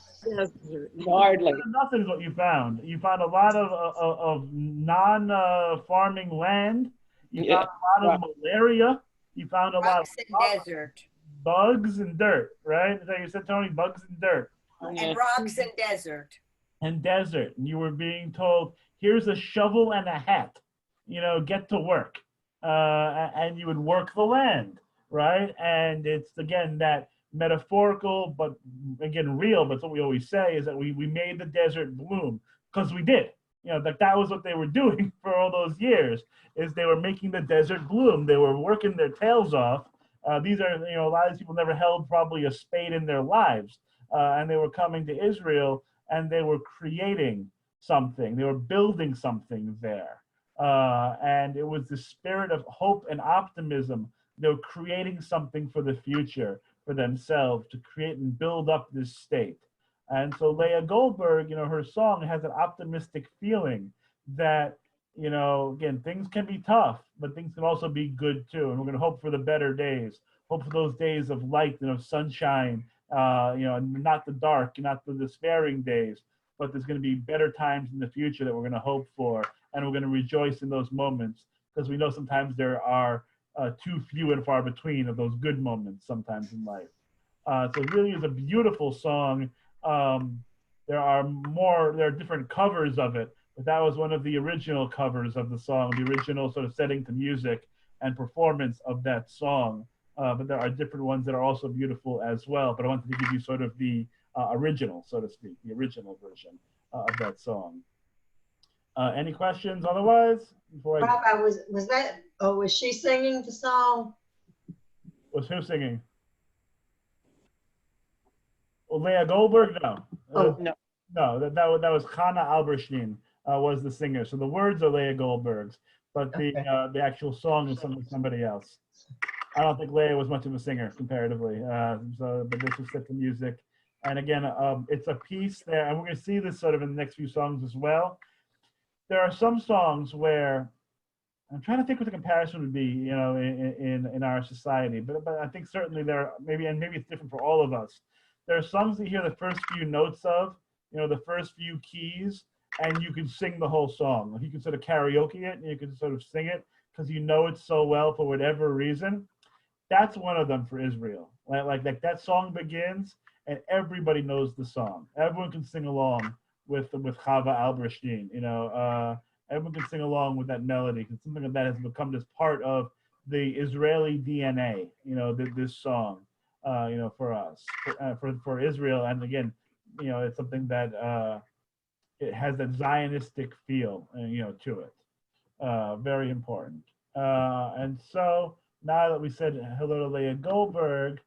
Hardly. Nothing is what you found. You found a lot of non-farming land. You found a lot of malaria. You found a lot of desert. Bugs and dirt, right? Is that you said, Tony? Bugs and dirt. And rocks and desert. And desert. And you were being told, here's a shovel and a hat. Get to work. And you would work the land, right? And it's, again, that metaphorical, but again, real, but what we always say is that we made the desert bloom, because we did. That was what they were doing for all those years, is they were making the desert bloom. They were working their tails off. These are, a lot of these people never held probably a spade in their lives. And they were coming to Israel, and they were creating something. They were building something there. And it was the spirit of hope and optimism. They were creating something for the future, for themselves, to create and build up this state. And so Leah Goldberg, her song has an optimistic feeling that, again, things can be tough, but things can also be good too. And we're going to hope for the better days, hope for those days of light and of sunshine, not the dark, not the despairing days, but there's going to be better times in the future that we're going to hope for. And we're going to rejoice in those moments, because we know sometimes there are too few and far between of those good moments sometimes in life. So it really is a beautiful song. There are different covers of it, but that was one of the original covers of the song, the original sort of setting to music and performance of that song. But there are different ones that are also beautiful as well. But I wanted to give you sort of the original, so to speak, the original version of that song. Any questions otherwise? Rabbi, was she singing the song? Was who singing? Well, Leah Goldberg? No. No. No, that was Chana Alberstein was the singer. So the words are Leah Goldberg's, but the actual song is somebody else. I don't think Leah was much of a singer comparatively. But this was set to music. And again, it's a piece there, and we're going to see this sort of in the next few songs as well. There are some songs where I'm trying to think what the comparison would be, in our society. But I think certainly there are maybe it's different for all of us. There are songs that you hear the first few notes of, the first few keys, and you can sing the whole song. Like you can sort of karaoke it, and you can sort of sing it because you know it so well for whatever reason. That's one of them for Israel. Like that song begins, and everybody knows the song. Everyone can sing along with Chava Alberstein. Everyone can sing along with that melody, because something like that has become just part of the Israeli DNA. This song, for us, for Israel, and again, it's something that it has that Zionistic feel, to it. Very important. And so now that we said hello to Leah Goldberg,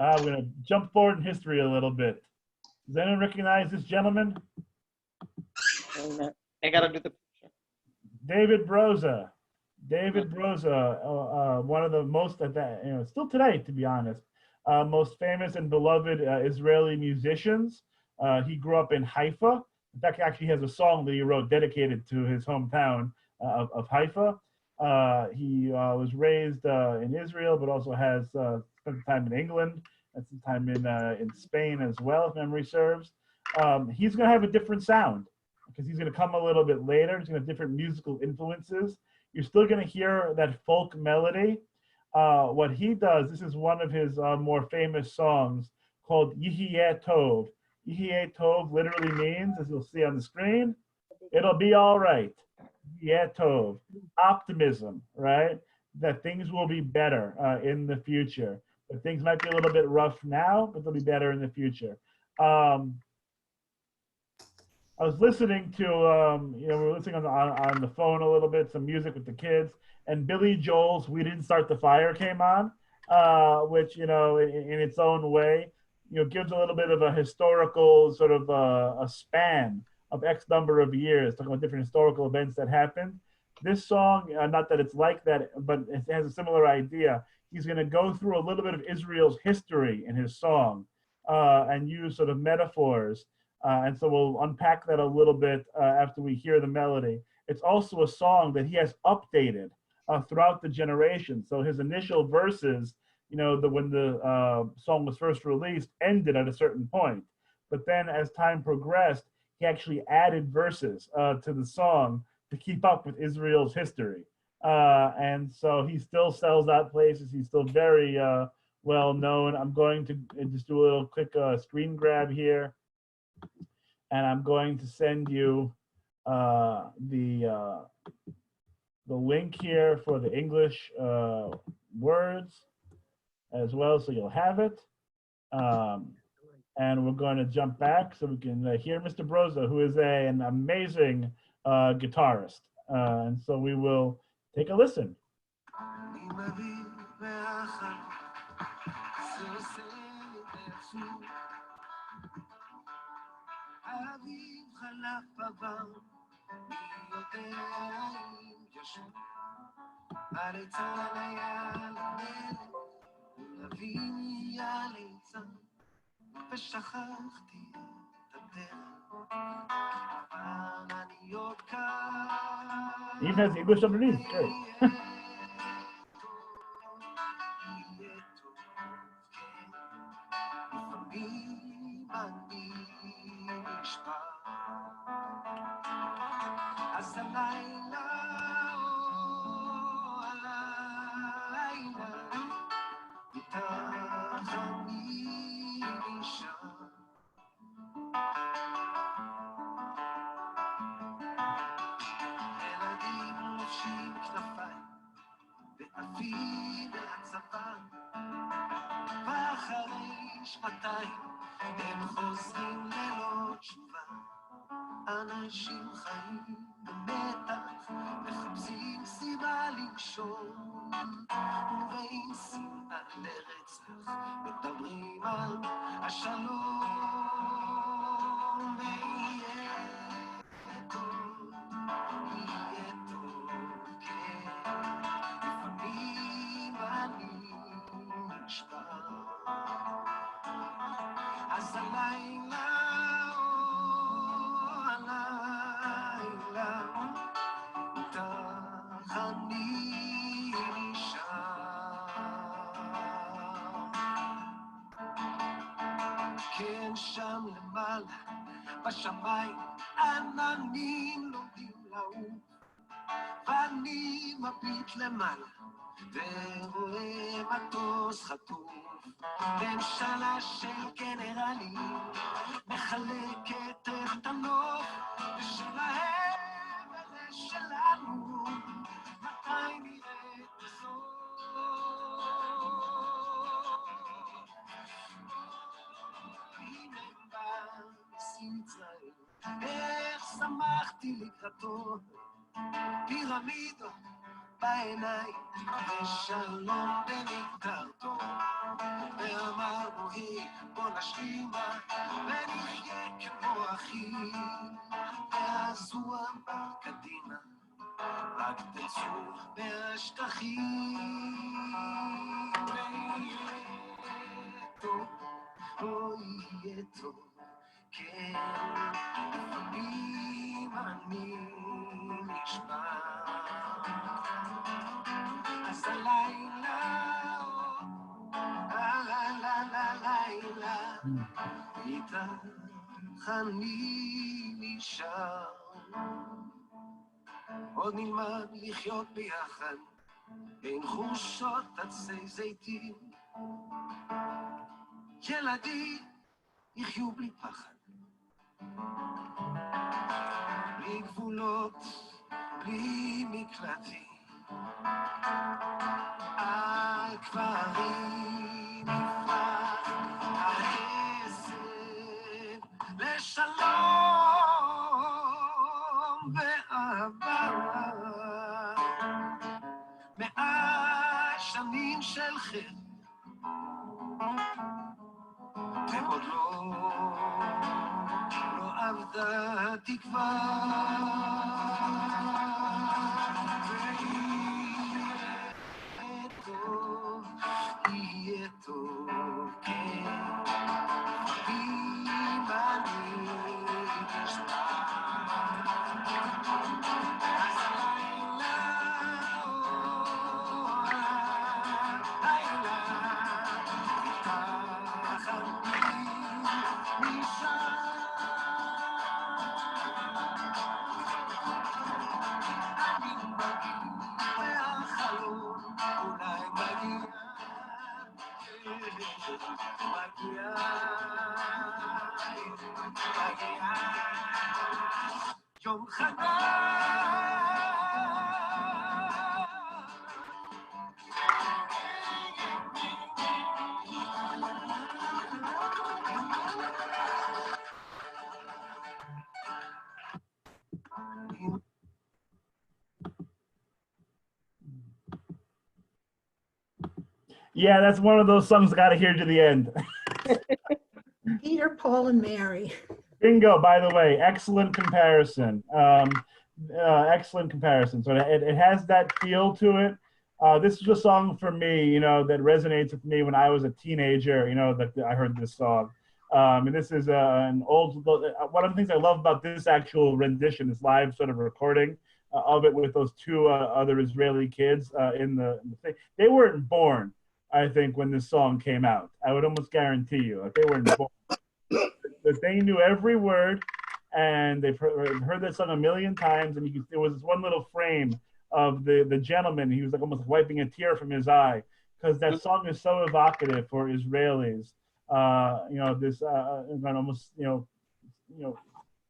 we're going to jump forward in history a little bit. Does anyone recognize this gentleman? I got to do the picture. David Broza. David Broza, one of the most, still today, to be honest, most famous and beloved Israeli musicians. He grew up in Haifa. In fact, he actually has a song that he wrote dedicated to his hometown of Haifa. He was raised in Israel, but also has spent time in England and some time in Spain as well, if memory serves. He's going to have a different sound because he's going to come a little bit later. He's going to have different musical influences. You're still going to hear that folk melody. What he does, this is one of his more famous songs called Yihiyeh Tov. Yihiyeh Tov literally means, as you'll see on the screen, it'll be all right. Yihiyeh Tov, optimism, right? That things will be better in the future. That things might be a little bit rough now, but they'll be better in the future. I was listening to, we were listening on the phone a little bit, some music with the kids, and Billy Joel's "We Didn't Start the Fire" came on, which, in its own way, gives a little bit of a historical sort of a span of X number of years, talking about different historical events that happened. This song, not that it's like that, but it has a similar idea. He's going to go through a little bit of Israel's history in his song and use sort of metaphors. And so we'll unpack that a little bit after we hear the melody. It's also a song that he has updated throughout the generations. So his initial verses, when the song was first released, ended at a certain point. But then as time progressed, he actually added verses to the song to keep up with Israel's history. And so he still sells out places. He's still very well known. I'm going to just do a little quick screen grab here. And I'm going to send you the link here for the English words as well, so you'll have it. And we're going to jump back so we can hear Mr. Broza, who is an amazing guitarist. And so we will take a listen. ושכחתי את הדרך, אבל אני עוד כאן. Even has English underneath, great. לפעמים אני נשבע, אז הלילה, הלילה, איתך אני נשאר. ילדים לובשים כנפיים, ועפים מהצבא, ואחרי שנתיים הם חוזרים ללא תשובה. אנשים חיים במתח, מחפשים סיבה לנשום, ובין שנאה לרצח מדברים על השלום. ויהיה טוב, יהיה טוב, כן, לפעמים אני נשבר. אז הלילה, הלילה, איתך אני נשאר. כן, שם למעלה, בשמיים, עננים לומדים לעוף, ואני מביט למעלה, ורואה מטוס חטוף. ממשלה של גנרלים מחלקת את הנוף, ושלהם ולשלנו, מתי נראה את הסוף? הנה בא נשיא מצרים, איך שמחתי לקראתו, פירמידות בעיניים, ושלום בנקטרתו. ואמרנו, היי, בוא נשלים בה, ונחיה כמו אחים. ואז הוא אמר, קדימה, רק תצאו מהשטחים. ויהיה יהיה טוב, כן, לפעמים אני נשבע. אז הלילה, הלילה, איתך אני נשאר. עוד נלמד לחיות ביחד, בין חורשות עצי זיתים. ילדים יחיו בלי פחד, בלי גבולות, בלי מקלטים. על כפרים נפרח העשב לשלום ואהבה. 100 שנים של חטא ועוד לא אבדה תקווה. יהיה טוב, כן, אם אני נשמע. אז הלילה, הלילה, איתך אני נשאר. אני מגיע מהחלום, אולי מגיע, מגיע יום Yeah, that's one of those songs I got to hear to the end. Peter, Paul, and Mary. Bingo, by the way, excellent comparison. Excellent comparison. So it has that feel to it. This is a song for me, you know, that resonates with me when I was a teenager, you know, that I heard this song. And this is an old, one of the things I love about this actual rendition, this live sort of recording of it with those two other Israeli kids in the thing. They weren't born, I think, when this song came out. I would almost guarantee you, like, they weren't born. But they knew every word, and they've heard that song a million times. And there was this one little frame of the gentleman. He was like almost wiping a tear from his eye, because that song is so evocative for Israelis. You know, this almost you know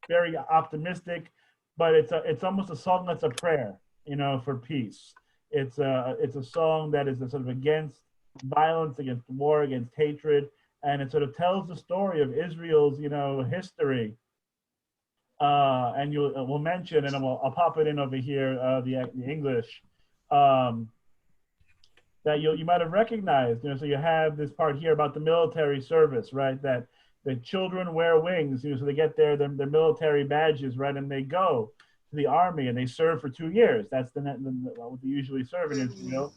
very optimistic, but it's almost a song that's a prayer, you know, for peace. It's a song that is sort of against violence, against war, against hatred, and it sort of tells the story of Israel's, you know, history. And we'll mention, and I'll pop it in over here, the English, that you might have recognized. You know, so you have this part here about the military service, right? That the children wear wings, you know, so they get their military badges, right? And they go to the army and they serve for 2 years. That's what they usually serve in Israel.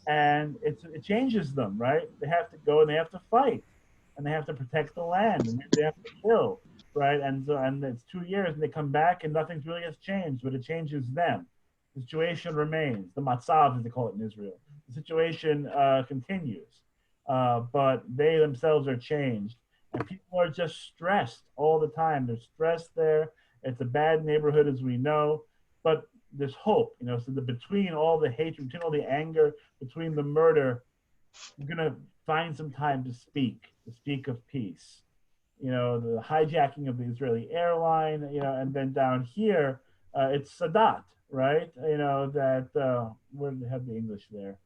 And it changes them, right? They have to go and they have to fight, and they have to protect the land, and they have to kill, right? And it's 2 years, and they come back, and nothing's really has changed, but it changes them. The situation remains. The matzav, as they call it in Israel. The situation continues, but they themselves are changed, and people are just stressed all the time. They're stressed there. It's a bad neighborhood, as we know, but there's hope, you know. So between all the hatred, between all the anger, between the murder, we're gonna find some time to speak of peace. You know, the hijacking of the Israeli airline, you know, and then down here, it's Sadat, right? You know, that, where did they have the English there?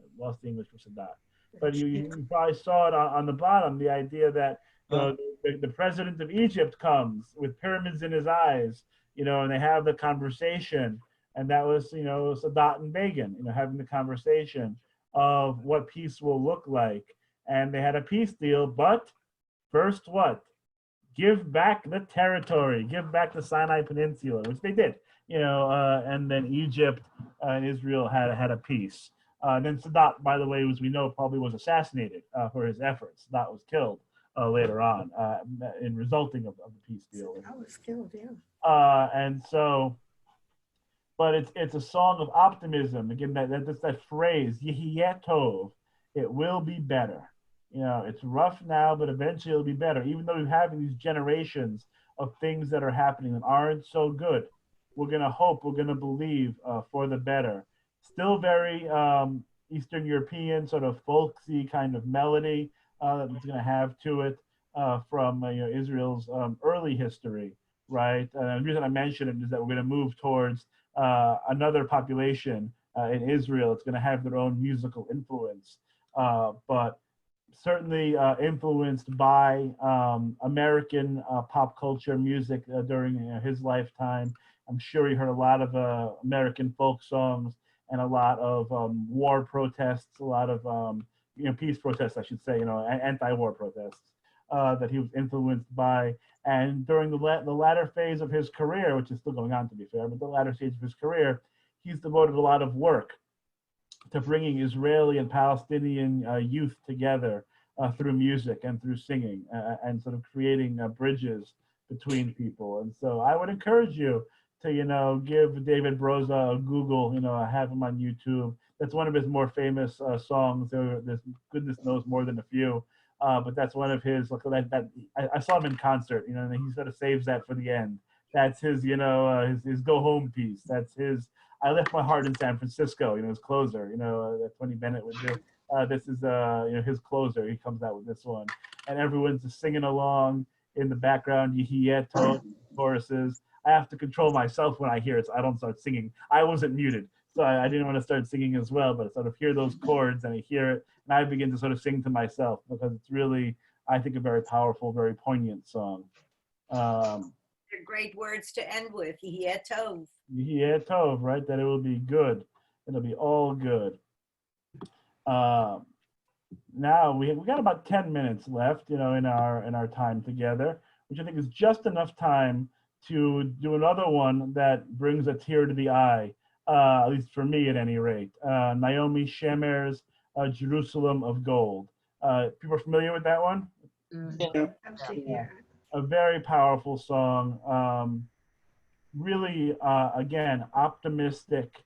I lost the English for Sadat. But you probably saw it on the bottom, the idea that, you know, the president of Egypt comes with pyramids in his eyes, you know, and they have the conversation. And that was, you know, Sadat and Begin, you know, having the conversation of what peace will look like. And they had a peace deal, but first what? Give back the territory, give back the Sinai Peninsula, which they did, you know, and then Egypt and Israel had a peace. Then Sadat, by the way, as we know, probably was assassinated for his efforts. Sadat was killed later on in resulting of the peace deal. I was killed, yeah. And so, but it's a song of optimism. Again, that phrase, Yehi Tov, it will be better. You know, it's rough now, but eventually it'll be better. Even though we're having these generations of things that are happening that aren't so good, we're going to hope, we're going to believe for the better. Still very Eastern European, sort of folksy kind of melody that it's going to have to it from Israel's early history, right? And the reason I mention it is that we're going to move towards another population in Israel. It's going to have their own musical influence, but certainly influenced by American pop culture music during his lifetime. I'm sure he heard a lot of American folk songs and a lot of war protests, a lot of peace protests, I should say, anti-war protests that he was influenced by. And during the latter phase of his career, which is still going on to be fair, but the latter stage of his career, he's devoted a lot of work to bringing Israeli and Palestinian youth together through music and through singing and sort of creating bridges between people. And so I would encourage you to, give David Broza a Google, have him on YouTube. That's one of his more famous songs. There's goodness knows more than a few, but that's one of his, I saw him in concert, and he sort of saves that for the end. That's his, his go home piece. That's his, I left my heart in San Francisco, his closer, that Tony Bennett would do. This is, his closer. He comes out with this one. And everyone's just singing along in the background. Yehieto, choruses. I have to control myself when I hear it so I don't start singing. I wasn't muted, so I didn't want to start singing as well, but I sort of hear those chords and I hear it, and I begin to sort of sing to myself because it's really, I think, a very powerful, very poignant song. They're great words to end with. Yehi Tov. Yehi Tov, right? That it will be good. It'll be all good. Now we got about 10 minutes left, in our time together, which I think is just enough time to do another one that brings a tear to the eye, at least for me at any rate. Naomi Shemer's Jerusalem of Gold. People are familiar with that one? Yeah. A very powerful song. Really, again, optimistic,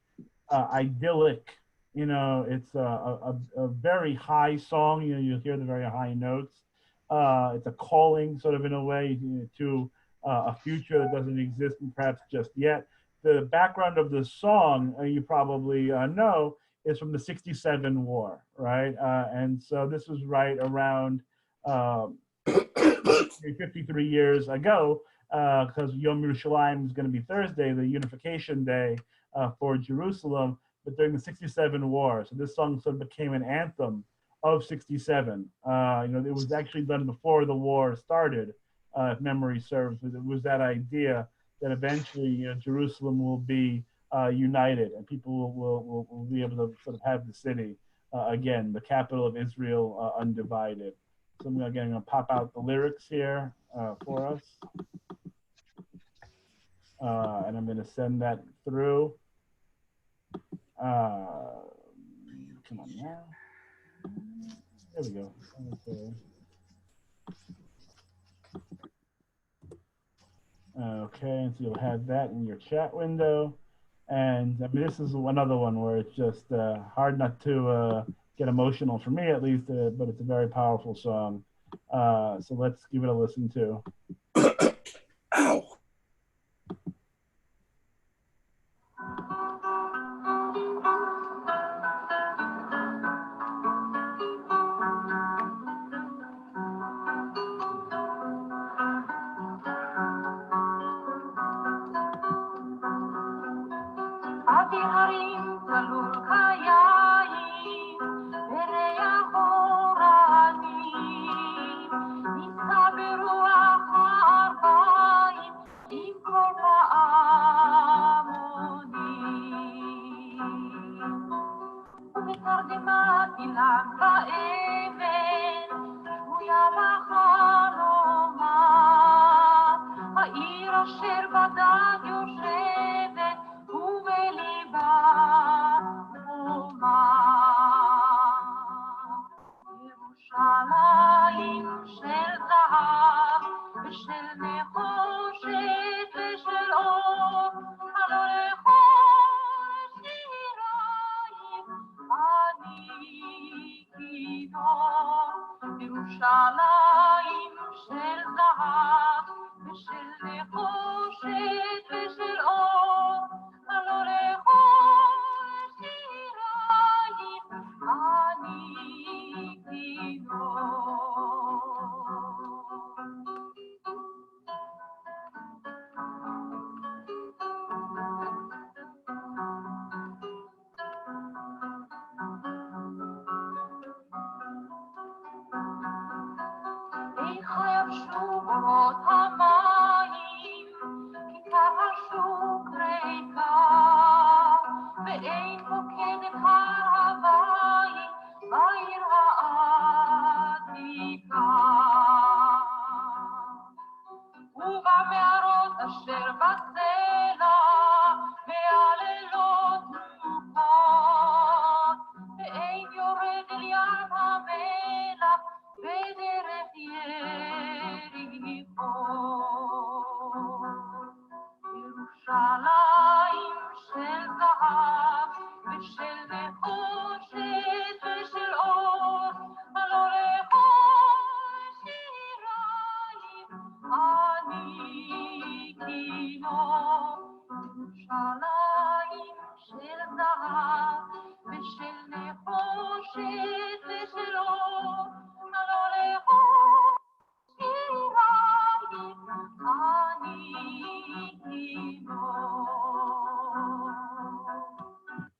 idyllic. It's a very high song. You'll hear the very high notes. It's a calling, sort of in a way, to a future that doesn't exist, and perhaps just yet. The background of the song, you probably know, is from the '67 war, right? And so this was right around 53 years ago, because Yom Yerushalayim is going to be Thursday, the unification day for Jerusalem, but during the '67 war. So this song sort of became an anthem of '67. It was actually done before the war started, if memory serves. It was that idea that eventually, Jerusalem will be united and people will be able to sort of have the city again, the capital of Israel, undivided. So I'm going to pop out the lyrics here for us. And I'm going to send that through. Come on now. There we go. Okay, and so you'll have that in your chat window. And I mean, this is another one where it's just hard not to get emotional, for me at least, but it's a very powerful song. So let's give it a listen to. Ow. ירושלים של ושל נחושת ושל אור, הלא לכל שיריים אני כינור. ירושלים של זהב ושל נחושת ושל אור, הלא לכל שיריים אני כינור. איך יבשו בורות המים, כיכר השוק ריקה, ואין מוקד הר הבית בעיר העתיקה. ובמערות אשר בסלע, מהלילות תנוחה, ואין יורד אל ים המלח בדרך יריחו. ירושלים של זהב ושל נחושת ושל אור, הלא לכל שיריים אני כינור. ירושלים של זהב ושל נחושת ושל אור, הלא לכל שיריים אני כינור.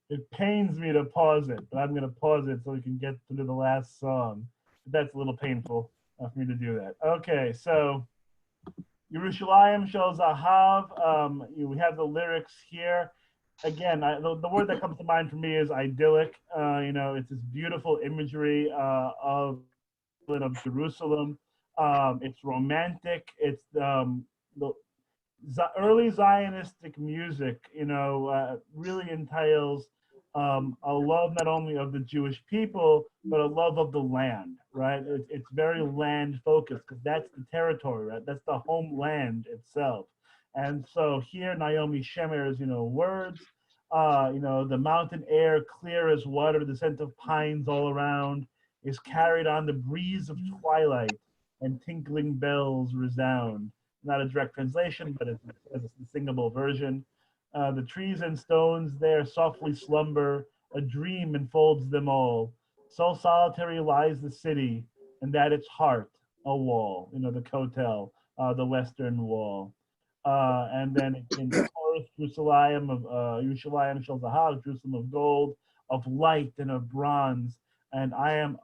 It pains me to pause it, but I'm going to pause it so we can get to the last song. That's a little painful for me to do that. Okay, so Yerushalayim Shel Zahav. We have the lyrics here. Again, the word that comes to mind for me is idyllic. It's this beautiful imagery of Jerusalem. It's romantic. It's the early Zionistic music, really entails a love not only of the Jewish people, but a love of the land, right? It's very land focused because that's the territory, right? That's the homeland itself. And so here Naomi Shemer's, words, the mountain air clear as water, the scent of pines all around is carried on the breeze of twilight and tinkling bells resound. Not a direct translation, but it's a singable version. The trees and stones there softly slumber, a dream enfolds them all. So solitary lies the city, and at its heart, a wall, the Kotel, the Western Wall. And then in the chorus, Yerushalayim Shel Zahav, Jerusalem of gold, of light and of bronze. And I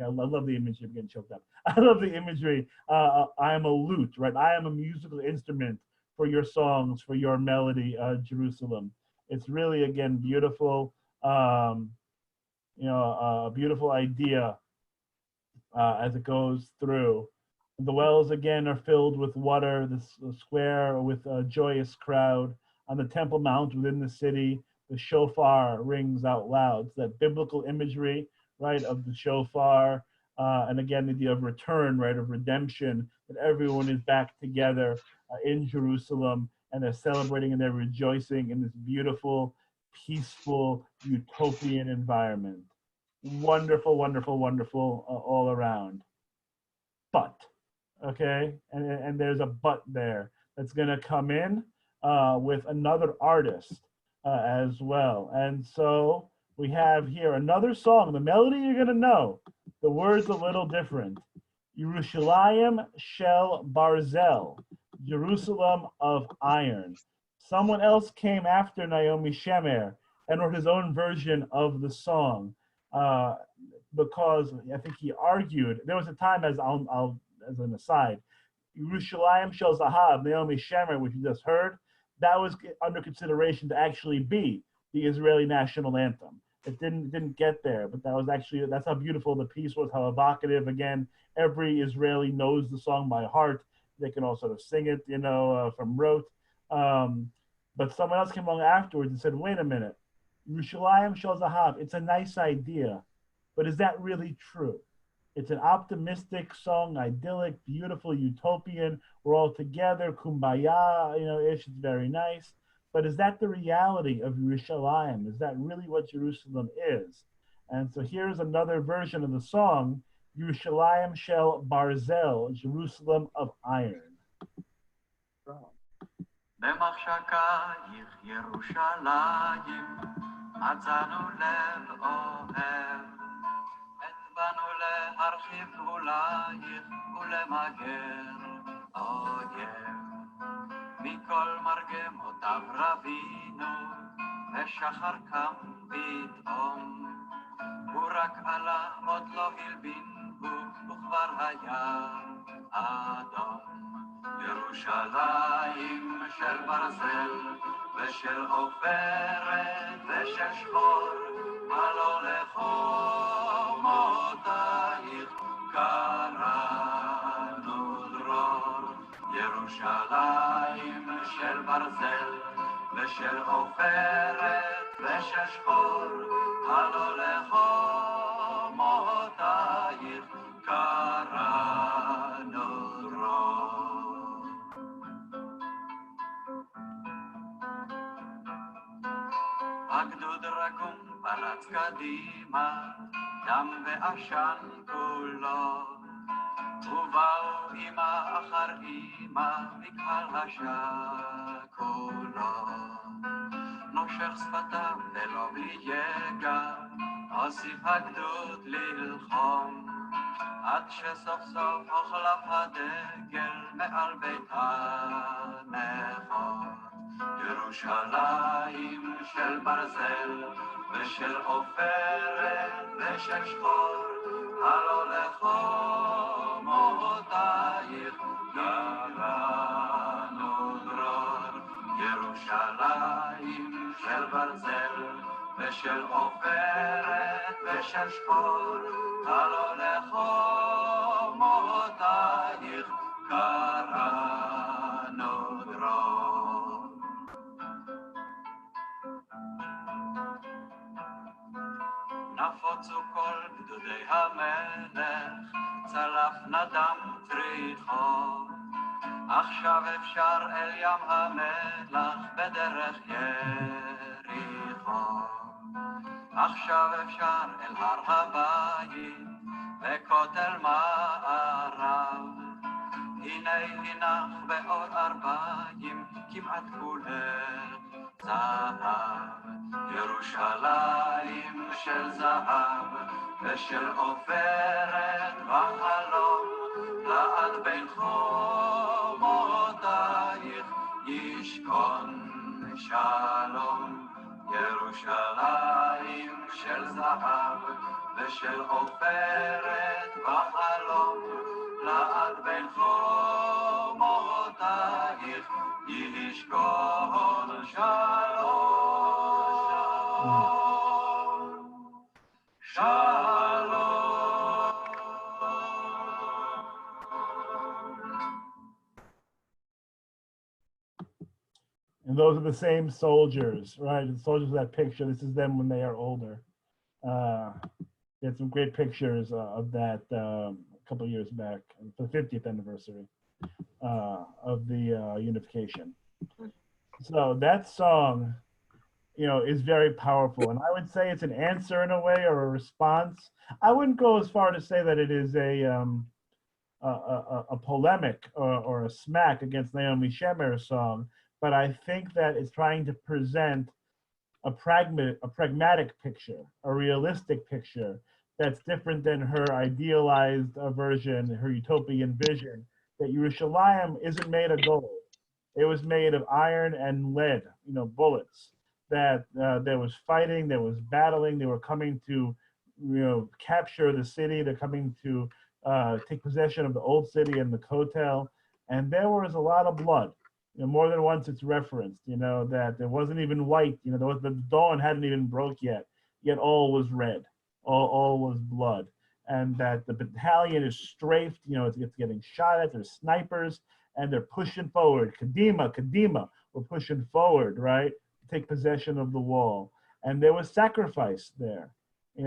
love the imagery, I'm getting choked up. I love the imagery. I am a lute, right? I am a musical instrument for your songs, for your melody, Jerusalem. It's really, again, beautiful, a beautiful idea as it goes through. The wells, again, are filled with water, the square with a joyous crowd. On the Temple Mount within the city, the shofar rings out loud. It's that biblical imagery, right, of the shofar. And again, the idea of return, right, of redemption, that everyone is back together in Jerusalem, and they're celebrating and they're rejoicing in this beautiful, peaceful, utopian environment. Wonderful, wonderful, wonderful all around. But, okay, and there's a but there that's going to come in with another artist as well. And so we have here another song. The melody you're going to know. The word's a little different. Yerushalayim Shel Barzel, Jerusalem of iron. Someone else came after Naomi Shemer and wrote his own version of the song because I think he argued. There was a time, as an aside, Yerushalayim Shel Zahav, Naomi Shemer, which you just heard, that was under consideration to actually be the Israeli national anthem. It didn't get there, but that's how beautiful the piece was, how evocative. Again, every Israeli knows the song by heart. They can all sort of sing it, from rote. But someone else came along afterwards and said, wait a minute, Yerushalayim Shel Zahav, it's a nice idea, but is that really true? It's an optimistic song, idyllic, beautiful, utopian. We're all together, kumbaya, it's very nice. But is that the reality of Yerushalayim? Is that really what Jerusalem is? And so here's another version of the song, Yerushalayim Shel Barzel, Jerusalem of Iron. במחשקייך ירושלים מצאנו לב אוהב בנו להרחיב גבולייך ולמגר אויב מכל מרגמותיו רבינו ושחר קם פתאום הוא רק עלה עוד לא הלבין הוא וכבר היה אדום ירושלים של ברזל ושל עופרת ושל שחור הלא לחומותייך קראנו דרור ירושלים של ברזל ושל עופרת ושל שחור הלא לחומותייך קראנו דרור הגדוד רקום פרץ קדימה, דם ועשן כולו, ובאו אמא אחר אמא מקהל השכולו. נושך שפתיו ולא בלי יגע, הוסיף הגדוד ללחום, עד שסוף סוף הוחלף הדגל מעל בית הנכון. ירושלים של ברזל ושל עופרת ושל שחור הלא לחומותייך קראנו דרור ירושלים של ברזל ושל עופרת ושל שחור הלא לחומותייך קראנו דרור נפוצו כל גדודי המלך, צלף נדם צריחו. עכשיו אפשר אל ים המלח בדרך יריחו. עכשיו אפשר אל הר הבית בכותל מערב. הנה הינך באור 40 כמעט כולך זהב. ירושלים של זהב ושל עופרת וחלום לעד בין חומותייך ישכון שלום. ירושלים של זהב ושל עופרת וחלום לעד בין חומותייך ישכון שלום. And those are the same soldiers, right? The soldiers of that picture. This is them when they are older. They had some great pictures of that a couple of years back for the 50th anniversary of the unification. So that song, is very powerful. And I would say it's an answer in a way or a response. I wouldn't go as far to say that it is a polemic or a smack against Naomi Shemer's song, but I think that it's trying to present a pragmatic picture, a realistic picture that's different than her idealized version, her utopian vision, that Yerushalayim isn't made of gold. It was made of iron and lead, bullets, that there was fighting, there was battling, they were coming to, capture the city, they're coming to take possession of the old city and the Kotel, and there was a lot of blood. More than once it's referenced, that there wasn't even white, the dawn hadn't even broke yet all was red, all was blood. And that the battalion is strafed, it's getting shot at, there's snipers, and they're pushing forward. Kadima, we're pushing forward, right? Take possession of the wall. And there was sacrifice there,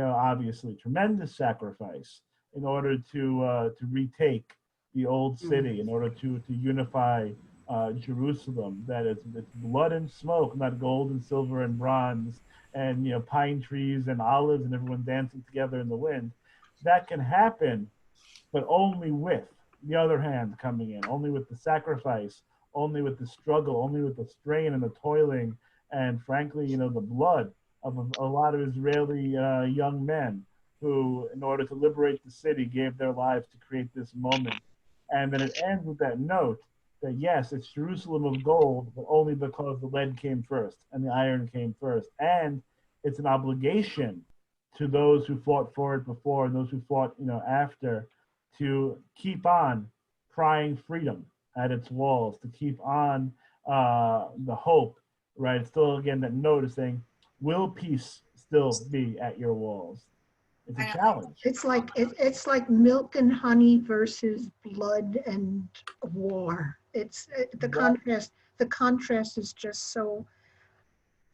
obviously, tremendous sacrifice. in order to retake the old city, in order to unify Jerusalem. That it's blood and smoke, not gold and silver and bronze, and pine trees and olives and everyone dancing together in the wind. That can happen, but only with the other hand coming in, only with the sacrifice, only with the struggle, only with the strain and the toiling, and frankly, the blood of a lot of Israeli young men who, in order to liberate the city, gave their lives to create this moment. And then it ends with that note that yes, it's Jerusalem of gold, but only because the lead came first and the iron came first. And it's an obligation to those who fought for it before and those who fought, after, to keep on crying freedom at its walls, to keep on the hope, right? It's still, again, that note is saying, will peace still be at your walls? It's a challenge. It's like milk and honey versus blood and war. It's the contrast. The contrast is just so.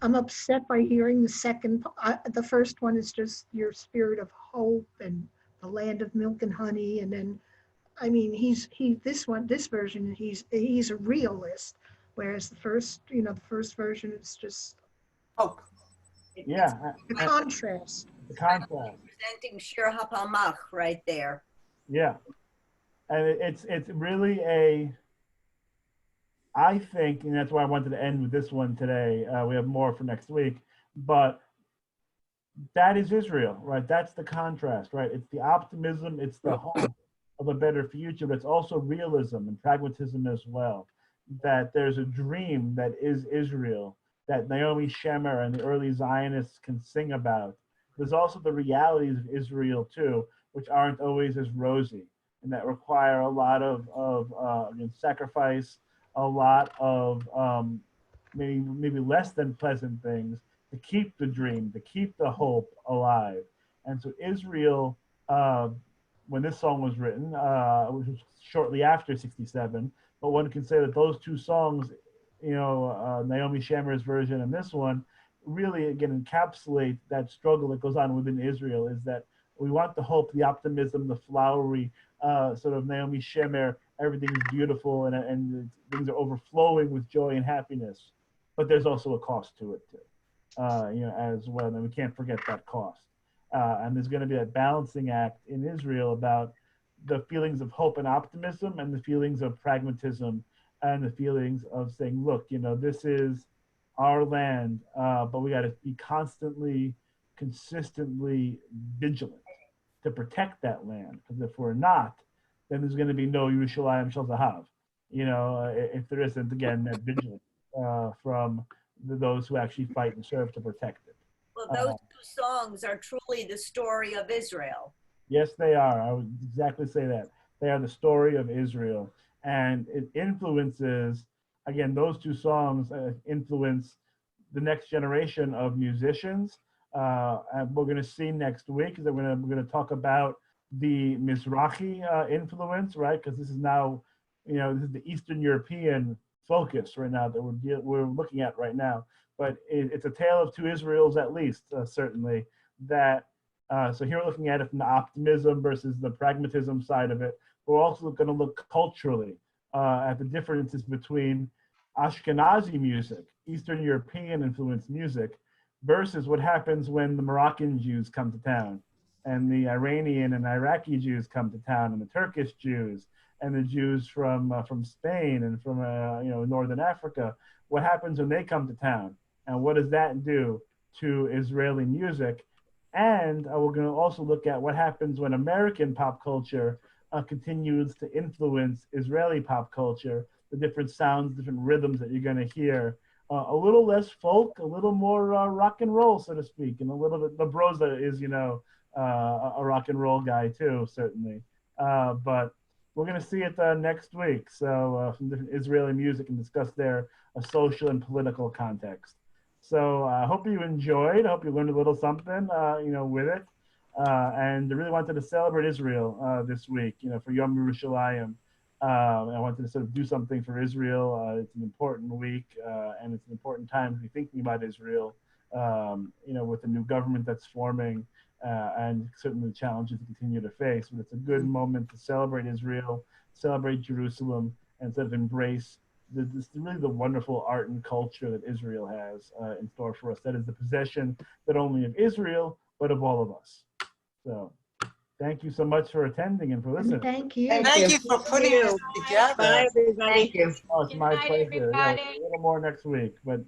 I'm upset by hearing the second. The first one is just your spirit of hope and the land of milk and honey, and then, I mean, this version he's a realist, whereas the first version is just hope. Yeah, the contrast. The contrast. Presenting Shir HaPalmach right there. Yeah, and it's really I think, and that's why I wanted to end with this one today. We have more for next week, but that is Israel, right? That's the contrast, right? It's the optimism, it's the hope of a better future, but it's also realism and pragmatism as well. That there's a dream that is Israel, that Naomi Shemer and the early Zionists can sing about. There's also the realities of Israel too, which aren't always as rosy, and that require a lot of sacrifice, a lot of maybe less than pleasant things to keep the dream, to keep the hope alive. And so Israel, when this song was written, which was shortly after '67, but one can say that those two songs, Naomi Shemer's version and this one, really again encapsulate that struggle that goes on within Israel. Is that we want the hope, the optimism, the flowery sort of Naomi Shemer, everything is beautiful and things are overflowing with joy and happiness, but there's also a cost to it too, as well, and we can't forget that cost. And there's going to be a balancing act in Israel about the feelings of hope and optimism and the feelings of pragmatism and the feelings of saying, look, this is our land, but we got to be constantly, consistently vigilant to protect that land. Because if we're not, then there's going to be no Yerushalayim Shel Zahav. If there isn't, again, that vigilance from those who actually fight and serve to protect it. Well, those two songs are truly the story of Israel. Yes, they are. I would exactly say that. They are the story of Israel. And it influences, again, those two songs influence the next generation of musicians. And we're going to see next week that we're going to talk about the Mizrahi influence, right? Because this is now, this is the Eastern European focus right now that we're looking at right now. But it's a tale of two Israels, at least, certainly. So here we're looking at it from the optimism versus the pragmatism side of it. We're also going to look culturally at the differences between Ashkenazi music, Eastern European influenced music, versus what happens when the Moroccan Jews come to town, and the Iranian and Iraqi Jews come to town, and the Turkish Jews, and the Jews from Spain and from Northern Africa. What happens when they come to town, and what does that do to Israeli music? And we're going to also look at what happens when American pop culture continues to influence Israeli pop culture, the different sounds, different rhythms that you're going to hear. A little less folk, a little more rock and roll, so to speak, and a little bit. Labroza is, a rock and roll guy too, certainly. But we're going to see it next week. So some different Israeli music and discuss their social and political context. So I hope you enjoyed. I hope you learned a little something, with it. And I really wanted to celebrate Israel this week, for Yom Yerushalayim. I wanted to sort of do something for Israel. It's an important week, and it's an important time to be thinking about Israel, with the new government that's forming, and certainly the challenges to continue to face. But it's a good moment to celebrate Israel, celebrate Jerusalem, and sort of embrace really the wonderful art and culture that Israel has in store for us. That is the possession not only of Israel, but of all of us. So thank you so much for attending and for listening. Thank you. Thank you for putting this together. Bye, everybody. Thank you. Oh, it's my pleasure. Yeah, a little more next week, but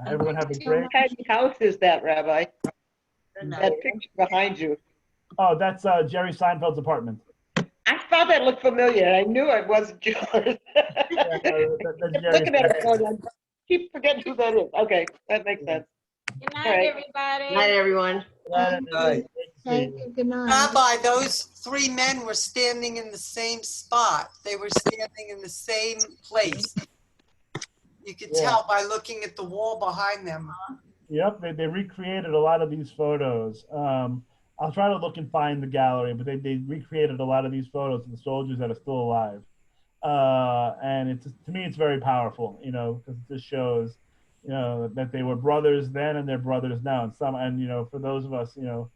everyone have a great. What kind of house is that, Rabbi? That picture behind you. Oh, that's Jerry Seinfeld's apartment. I thought that looked familiar. I knew it wasn't yours. Yeah, no, that's Jerry Looking at it, Seinfeld. going, I keep forgetting who that is. Okay, that makes sense. Good night, All right. everybody. Night, everyone. Thank you. Good night. Rabbi, those three men were standing in the same spot. They were standing in the same place. You could tell by looking at the wall behind them. Yep, they recreated a lot of these photos. I'll try to look and find the gallery, but they recreated a lot of these photos of the soldiers that are still alive. And it's, to me, it's very powerful, you know, because it just shows, you know, that they were brothers then and they're brothers now. And you know, for those of us, you know,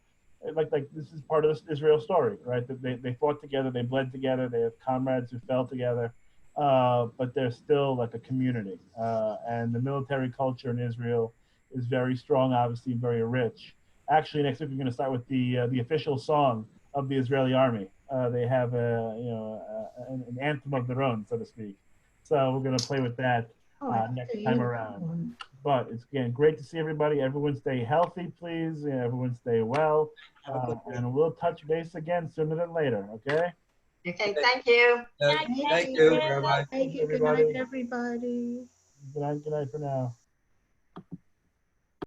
like this is part of this Israel story, right? That they fought together, they bled together, they have comrades who fell together, but they're still like a community. And the military culture in Israel is very strong, obviously, very rich. Actually, next week we're going to start with the official song of the Israeli army. They have an anthem of their own, so to speak. So we're going to play with that next time around. But it's, again, great to see everybody. Everyone stay healthy, please. And everyone stay well. And we'll touch base again sooner than later, okay? Okay, thank you. Thank you, Rabbi. Thank you. Good night, everybody. Good night for now.